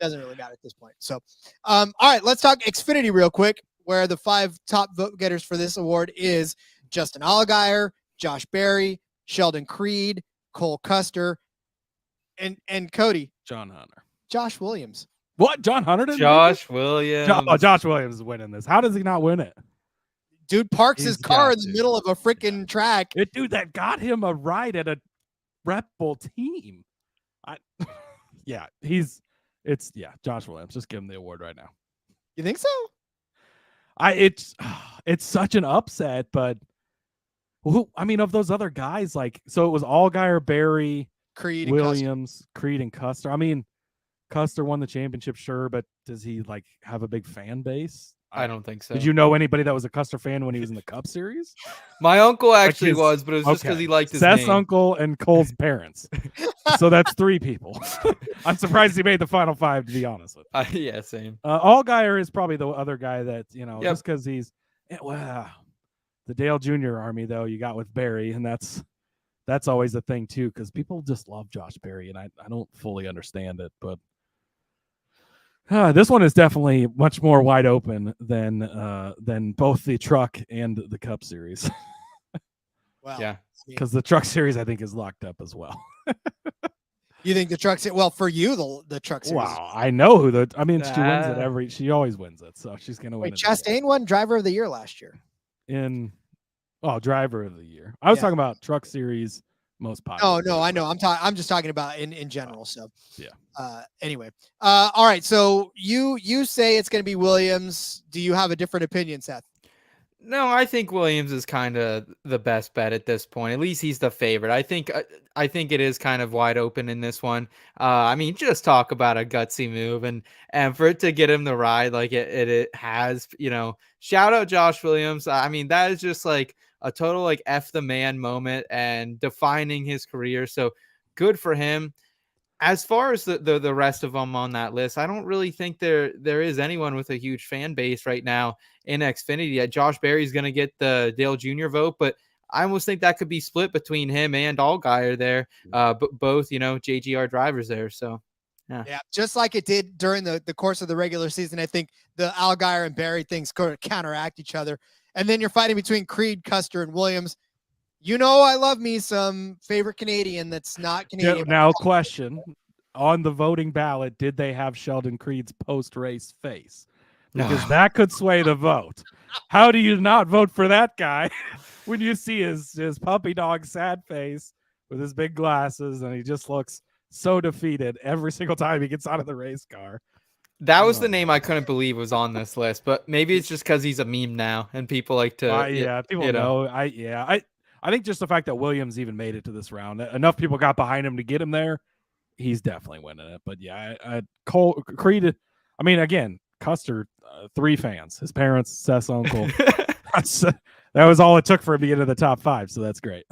doesn't really matter at this point. So, all right, let's talk Xfinity real quick, where the 5 top vote getters for this award is Justin Allgaier, Josh Berry, Sheldon Creed, Cole Custer, and Cody. John Hunter. Josh Williams. What? John Hunter didn't Josh Williams. Josh Williams is winning this. How does he not win it? Dude parks his car in the middle of a freaking track. Dude, that got him a ride at a Red Bull team. Josh Williams. Just give him the award right now. You think so? It's such an upset, but of those other guys, so it was Allgaier, Berry, Creed, Williams, Creed, and Custer. I mean, Custer won the championship, sure, but does he have a big fan base? I don't think so. Did you know anybody that was a Custer fan when he was in the Cup Series? My uncle actually his- was, but it was just because okay. he liked his Seth's name. uncle and Cole's parents. So that's 3 people. I'm surprised he made the final 5, to be honest with you. Yeah, same. Allgaier is probably the other guy that, Yep. just because he's the Dale Jr. army, though, you got with Barry, and that's always a thing, too, because people just love Josh Berry, and I don't fully understand it, but this one is definitely much more wide open than both the Truck and the Cup Series. Well, Yeah. Because the Truck Series, I think, is locked up as well. You think the Truck Series? Well, for you, the Truck Series. Wow, I know who she wins it she always wins it, so she's gonna win. Wait, Chastain won Driver of the Year last year. Driver of the year. I was Yeah. talking about Truck Series most popular. Oh no, I know. I'm just talking about in general. So yeah. Anyway. All right. So you say it's going to be Williams. Do you have a different opinion, Seth? No, I think Williams is kind of the best bet at this point. At least he's the favorite. I think it is kind of wide open in this one. I mean, just talk about a gutsy move and for it to get him the ride like it has, shout out Josh Williams. I mean, that is just like a total like F the man moment and defining his career. So good for him. As far as the rest of them on that list, I don't really think there is anyone with a huge fan base right now in Xfinity. Josh Berry's going to get the Dale Jr. vote, but I almost think that could be split between him and Allgaier there. But both, JGR drivers there. So, yeah, just like it did during the course of the regular season. I think the Allgaier and Berry things counteract each other. And then you're fighting between Creed, Custer, and Williams. I love me some favorite Canadian that's not Canadian. Now, question on the voting ballot: did they have Sheldon Creed's post-race face? Because that could sway the vote. How do you not vote for that guy when you see his puppy dog sad face with his big glasses and he just looks so defeated every single time he gets out of the race car? That was the name I couldn't believe was on this list, but maybe it's just because he's a meme now and people like to. People know. I think just the fact that Williams even made it to this round, enough people got behind him to get him there. He's definitely winning it. But yeah, Creed. I mean, again, Custer, 3 fans, his parents, Seth's uncle. That was all it took for him to get into the top 5. So that's great.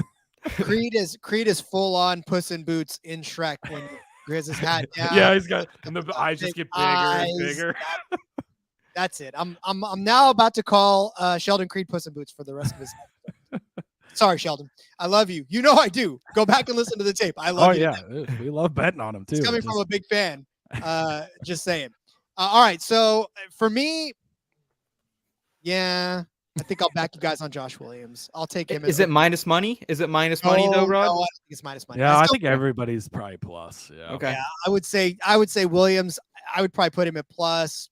Creed is full on Puss in Boots in Shrek when he has his hat down. Yeah, he's got, and the eyes just get bigger and bigger. That's it. I'm now about to call Sheldon Creed Puss in Boots for the rest of his life. Sorry, Sheldon. I love you. I do. Go back and listen to the tape. I love you. Oh, yeah. We love betting on him, too. It's coming from a big fan. Just saying. All right. So for me, I think I'll back you guys on Josh Williams. I'll take him. Is it minus money? Is it minus money, though, Rod? No, I think it's minus money. Yeah, I think everybody's probably plus. Yeah. Okay. Yeah, I would say Williams. I would probably put him at plus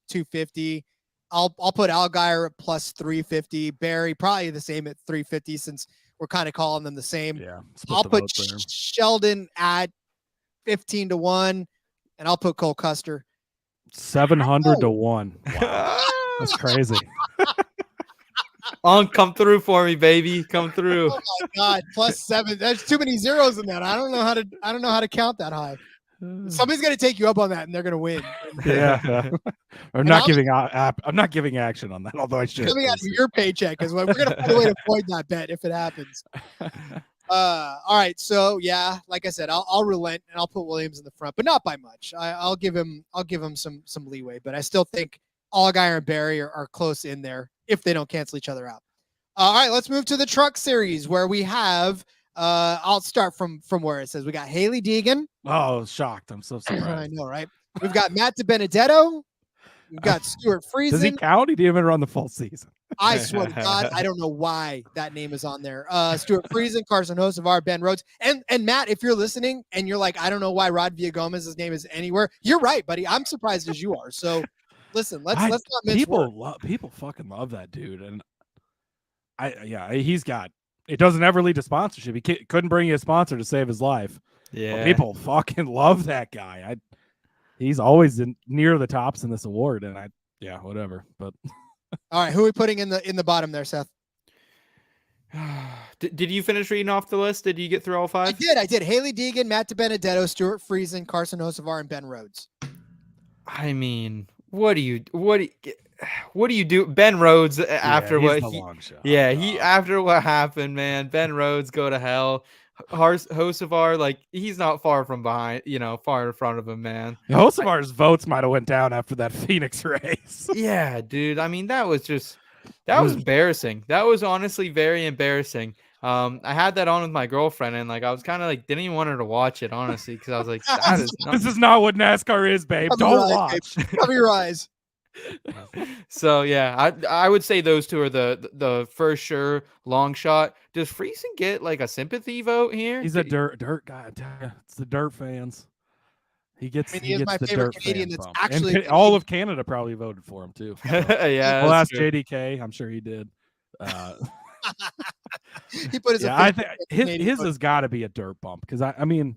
250. I'll put Allgaier at plus 350. Barry probably the same at 350 since we're kind of calling them the same. Yeah. I'll put Sheldon at 15-1, and I'll put Cole Custer 700-1. Wow. That's crazy. Come through for me, baby. Come through. Oh my God, +7. There's too many zeros in that. I don't know how to count that high. Somebody's gonna take you up on that, and they're gonna win. Yeah. I'm not giving action on that, although I should. Coming out of your paycheck because we're gonna find a way to avoid that bet if it happens. All right, so yeah, like I said, I'll relent and I'll put Williams in the front, but not by much. I'll give him some leeway, but I still think Allgaier and Barry are close in there if they don't cancel each other out. All right, let's move to the Truck Series where we have. I'll start from where it says we got Haley Deegan. Oh, shocked! I'm so surprised. I know, right? We've got Matt DiBenedetto. We've got Stuart Friesen. Does he count? He didn't even run the full season. I swear to God, I don't know why that name is on there. Stuart Friesen, Carson Hocevar, Ben Rhodes, and Matt. If you're listening and you're like, I don't know why Rod Villagomez's name is anywhere. You're right, buddy. I'm surprised as you are. So, listen, let's not mince words. People fucking love that dude, and he's got. It doesn't ever lead to sponsorship. He couldn't bring a sponsor to save his life. Yeah, but people fucking love that guy. He's always near the tops in this award, and whatever. But all right, who are we putting in the bottom there, Seth? Did you finish reading off the list? Did you get through all 5? I did. Haley Deegan, Matt DiBenedetto, Stuart Friesen, Carson Hocevar, and Ben Rhodes. I mean, what do you what do you do? Ben Rhodes after he's what the he, long shot. after what happened, man. Ben Rhodes go to hell. Hocevar, like he's not far from behind, far in front of him, man. Hocevar's votes might have went down after that Phoenix race. Yeah, dude. I mean, that was embarrassing. That was honestly very embarrassing. I had that on with my girlfriend, and like I was kind of like didn't even want her to watch it, honestly, because I was like, this is not what NASCAR is, babe. Don't watch. Cover your eyes. So yeah, I would say those two are the first sure long shot. Does Friesen get like a sympathy vote here? He's a dirt guy. It's the dirt fans. He gets. He is my the favorite dirt Canadian fan that's bump. actually And all of Canada probably voted for him too. So. Yeah, well, ask JDK. I'm sure he did. He put his. I think his has got to be a dirt bump because I mean,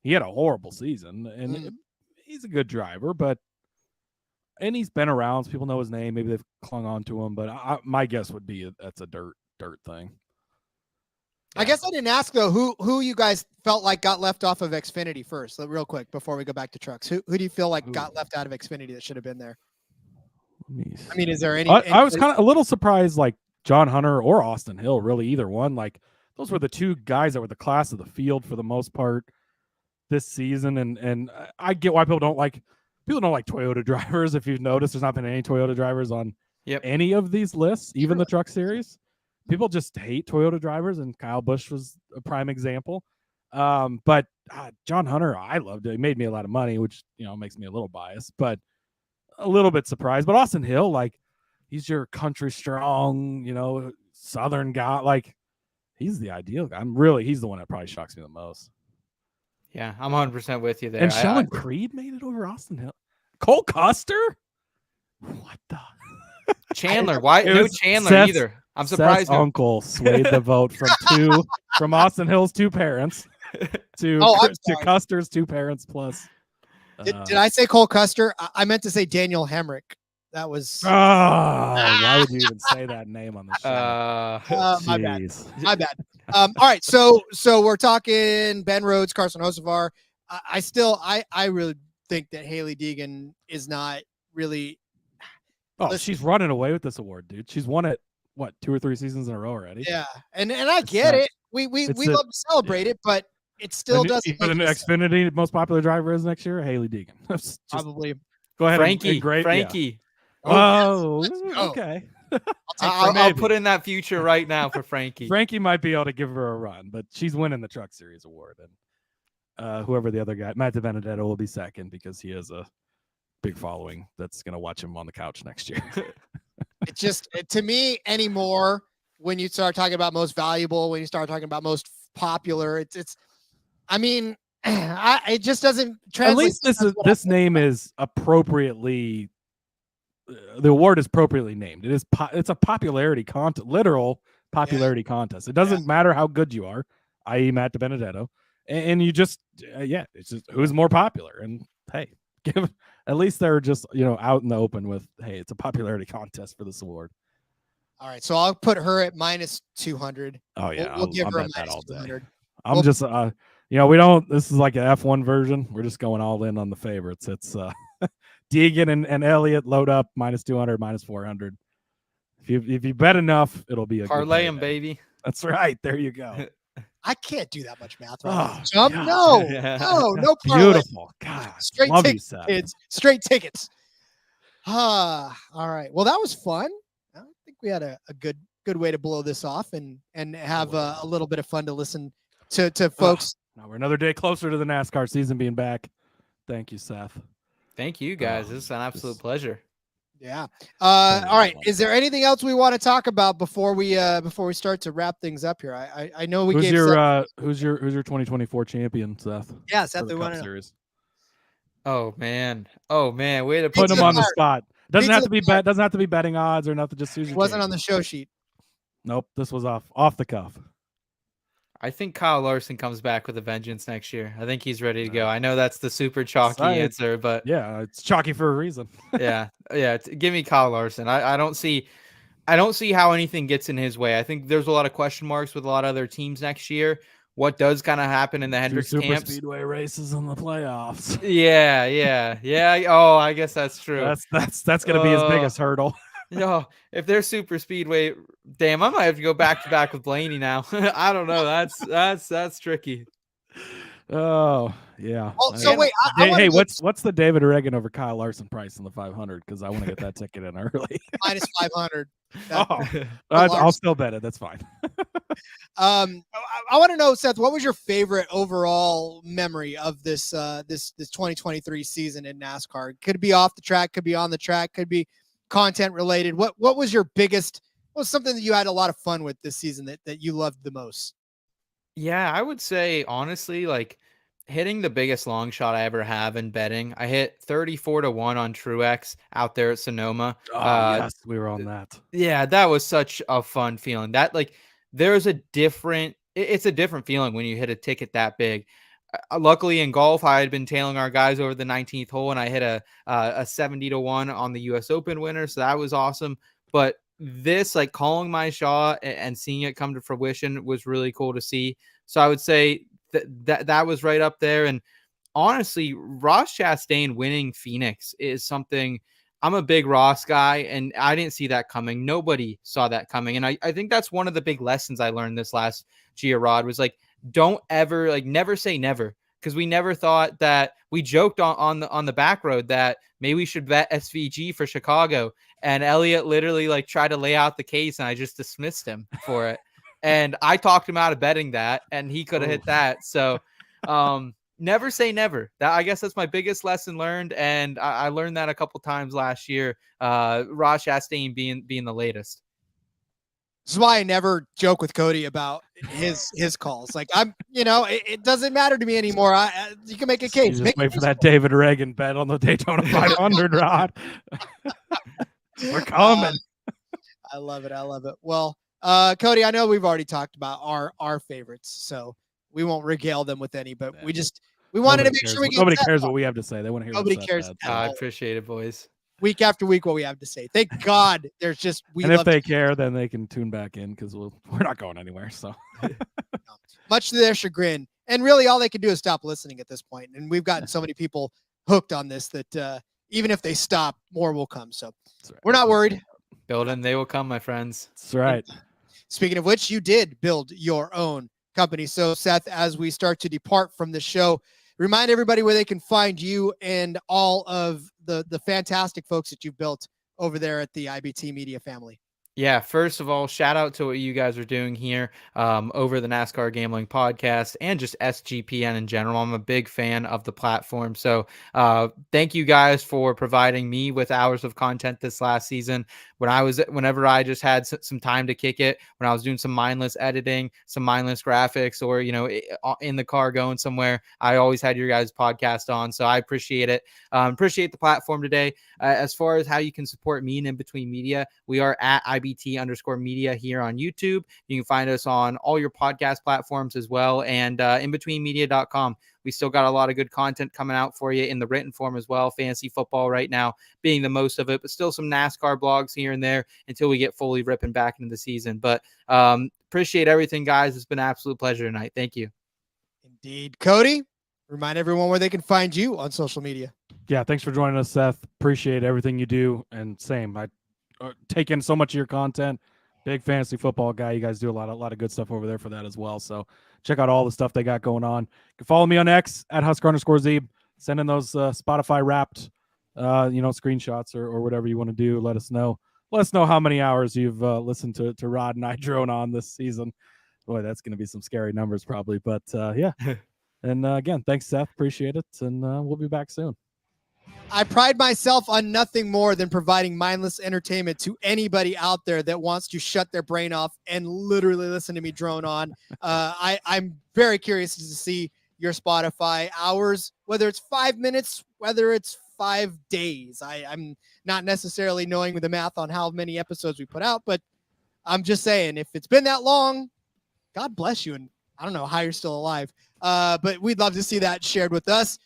he had a horrible season and he's a good driver, but. And he's been around. So people know his name. Maybe they've clung on to him, but my guess would be that's a dirt thing. I guess I didn't ask though who you guys felt like got left off of Xfinity first. So real quick before we go back to trucks, who do you feel like got left out of Xfinity that should have been there? I mean, is there any? I was kind of a little surprised, like John Hunter or Austin Hill, really either one. Like those were the two guys that were the class of the field for the most part this season, and I get why people don't like Toyota drivers. If you've noticed, there's not been any Toyota drivers on any of these lists, even the Truck Series. People just hate Toyota drivers, and Kyle Busch was a prime example. But John Hunter, I loved it. He made me a lot of money, which makes me a little biased, but a little bit surprised. But Austin Hill, like he's your country strong, Southern guy. Like he's the ideal guy. He's the one that probably shocks me the most. Yeah, I'm 100% with you there. And Sheldon Creed made it over Austin Hill. Cole Custer? What the? Chandler. Why? No Chandler Seth's, either. I'm surprised. Seth's uncle swayed the vote from Austin Hill's two parents to Custer's two parents plus. Did I say Cole Custer? I ment to say Daniel Hemrick. That was. Why would you even say that name on the show? My bad. My bad. All right, so we're talking Ben Rhodes, Carson Hocevar. I really think that Hailie Deegan is not really. Oh, she's running away with this award, dude. She's won it 2 or 3 seasons in a row already. Yeah, and I get it. We love to celebrate it, but it still doesn't. The Xfinity most popular driver is next year, Hailie Deegan. Probably. Go ahead, Frankie. Yeah. Oh, okay. I'll put in that future right now for Frankie. Frankie might be able to give her a run, but she's winning the Truck Series award, and whoever the other guy, Matt DiBenedetto, will be second because he has a big following that's going to watch him on the couch next year. It's just to me anymore when you start talking about most valuable, when you start talking about most popular, it's. I mean, it just doesn't translate. At least this name is appropriately. The award is appropriately named. It's a popularity contest, literal popularity contest. It doesn't matter how good you are, i.e. Matt DiBenedetto, and you just it's just who's more popular. And hey, at least they're just out in the open with it's a popularity contest for this award. All right, so I'll put her at -200. Oh yeah, we'll give her a that all day. -200. I'm just we don't. This is like an F1 version. We're just going all in on the favorites. It's Deegan and Elliott load up -200, -400. If you bet enough, it'll be a parlay them, baby. That's right. There you go. I can't do that much math. Right Jump? No parlay. Beautiful. God, straight love tickets, you, Seth. kids. Straight tickets. All right. Well, that was fun. I think we had a good way to blow this off and have a little bit of fun to listen to folks. Now we're another day closer to the NASCAR season being back. Thank you, Seth. Thank you, guys. This is an absolute pleasure. Yeah. All right. Is there anything else we want to talk about before we start to wrap things up here? I know we who's gave who's your 2024 champion, Seth? Yeah, Seth. The Cup Series. Oh man. Way to put him on the spot. Doesn't have to be Doesn't have to be betting odds or nothing. Just it wasn't on the show sheet. Nope. This was off the cuff. I think Kyle Larson comes back with a vengeance next year. I think he's ready to go. I know that's the super chalky answer, but yeah, it's chalky for a reason. yeah. Give me Kyle Larson. I don't see how anything gets in his way. I think there's a lot of question marks with a lot of other teams next year, what does kind of happen in the Two Hendricks super camps. speedway races in the playoffs. Yeah. Oh, I guess that's true. That's going to be his biggest hurdle. No, if they're super speedway, damn, I might have to go back to back with Blaney now. I don't know. That's tricky. Oh yeah. Oh, so wait, I hey, wanna what's the David Reagan over Kyle Larson price in the 500? Because I want to get that ticket in early. minus 500. I'll still bet it. That's fine. I want to know, Seth, what was your favorite overall memory of this 2023 season in NASCAR? Could be off the track, could be on the track, could be content related. What was your biggest? What was something that you had a lot of fun with this season that you loved the most? Yeah, I would say honestly, like hitting the biggest long shot I ever have in betting. I hit 34-1 on Truex out there at Sonoma. Yes, we were on that. Yeah, that was such a fun feeling. That like it's a different feeling when you hit a ticket that big. Luckily in golf, I had been tailing our guys over the 19th hole, and I hit a 70-1 on the U.S. Open winner, so that was awesome. But this, like calling my shot and seeing it come to fruition, was really cool to see. So I would say that was right up there. And honestly, Ross Chastain winning Phoenix is something. I'm a big Ross guy, and I didn't see that coming. Nobody saw that coming. And I think that's one of the big lessons I learned this last Gia Rod was like, don't ever, like, never say never. Because we never thought that, we joked on the back road that maybe we should bet SVG for Chicago. And Elliott literally like tried to lay out the case, and I just dismissed him for it. And I talked him out of betting that, and he could have hit that. So never say never. I guess that's my biggest lesson learned. And I learned that a couple times last year. Ross Chastain being the latest. This is why I never joke with Cody about his calls. Like it doesn't matter to me anymore. You can make a case. Just wait for that David Reagan bet on the Daytona 500, Rod. We're coming. I love it. Well, Cody, I know we've already talked about our favorites, so we won't regale them with any. But we wanted to make sure we get. Nobody cares what we have to say. They want to hear. Nobody cares. I appreciate it, boys. Week after week, what we have to say. Thank God, there's just and if they care, then they can tune back in because we're not going anywhere. So much to their chagrin, and really all they can do is stop listening at this point. And we've gotten so many people hooked on this that even if they stop, more will come. So we're not worried. Build and they will come, my friends. That's right. Speaking of which, you did build your own company. So Seth, as we start to depart from the show, remind everybody where they can find you and all of the fantastic folks that you've built over there at the IBT Media family. Yeah, first of all, shout out to what you guys are doing here over the NASCAR Gambling Podcast and just SGPN in general. I'm a big fan of the platform. So thank you guys for providing me with hours of content this last season. Whenever I just had some time to kick it, when I was doing some mindless editing, some mindless graphics, or, in the car going somewhere, I always had your guys' podcast on. So I appreciate it. Appreciate the platform today. As far as how you can support me and In Between Media, we are at IBT_media here on YouTube. You can find us on all your podcast platforms as well, and inbetweenmedia.com. We still got a lot of good content coming out for you in the written form as well. Fantasy football right now being the most of it, but still some NASCAR blogs here and there until we get fully ripping back into the season. But appreciate everything, guys. It's been an absolute pleasure tonight. Thank you. Indeed. Cody, remind everyone where they can find you on social media. Yeah, thanks for joining us, Seth. Appreciate everything you do. And same, I take in so much of your content. Big fantasy football guy. You guys do a lot of good stuff over there for that as well. So check out all the stuff they got going on. You can follow me on X at Husker_Zeeb. Send in those Spotify wrapped, screenshots or whatever you want to do. Let us know. Let us know how many hours you've listened to Rod and I drone on this season. Boy, that's going to be some scary numbers probably. But yeah. And again, thanks, Seth. Appreciate it. And we'll be back soon. I pride myself on nothing more than providing mindless entertainment to anybody out there that wants to shut their brain off and literally listen to me drone on. I'm very curious to see your Spotify hours, whether it's 5 minutes, whether it's 5 days. I'm not necessarily knowing the math on how many episodes we put out, but I'm just saying, if it's been that long, God bless you. And I don't know how you're still alive, but we'd love to see that shared with us.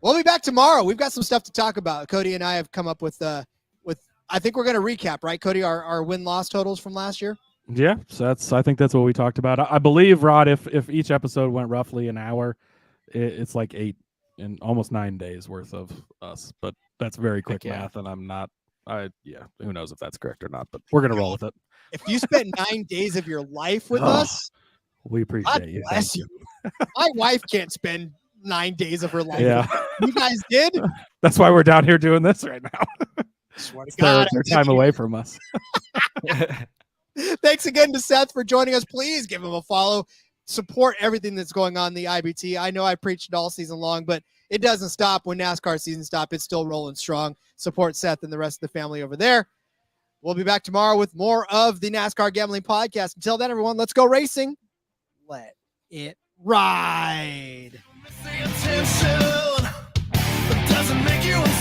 We'll be back tomorrow. We've got some stuff to talk about. Cody and I have come up with I think we're going to recap, right, Cody, our win-loss totals from last year? Yeah, so I think that's what we talked about. I believe, Rod, if each episode went roughly an hour, it's like 8 and almost 9 days worth of us. But that's very quick math, and who knows if that's correct or not, but we're gonna roll with it. If you spent 9 days of your life with us, we appreciate you. Bless you. My wife can't spend 9 days of her life. Yeah, you guys did. That's why we're down here doing this right now. Swear to God, their time away from us. Thanks again to Seth for joining us. Please give him a follow. Support everything that's going on in the IBT. I know I preached it all season long, but it doesn't stop when NASCAR season stops. It's still rolling strong. Support Seth and the rest of the family over there. We'll be back tomorrow with more of the NASCAR Gambling Podcast. Until then, everyone, let's go racing. Let it ride.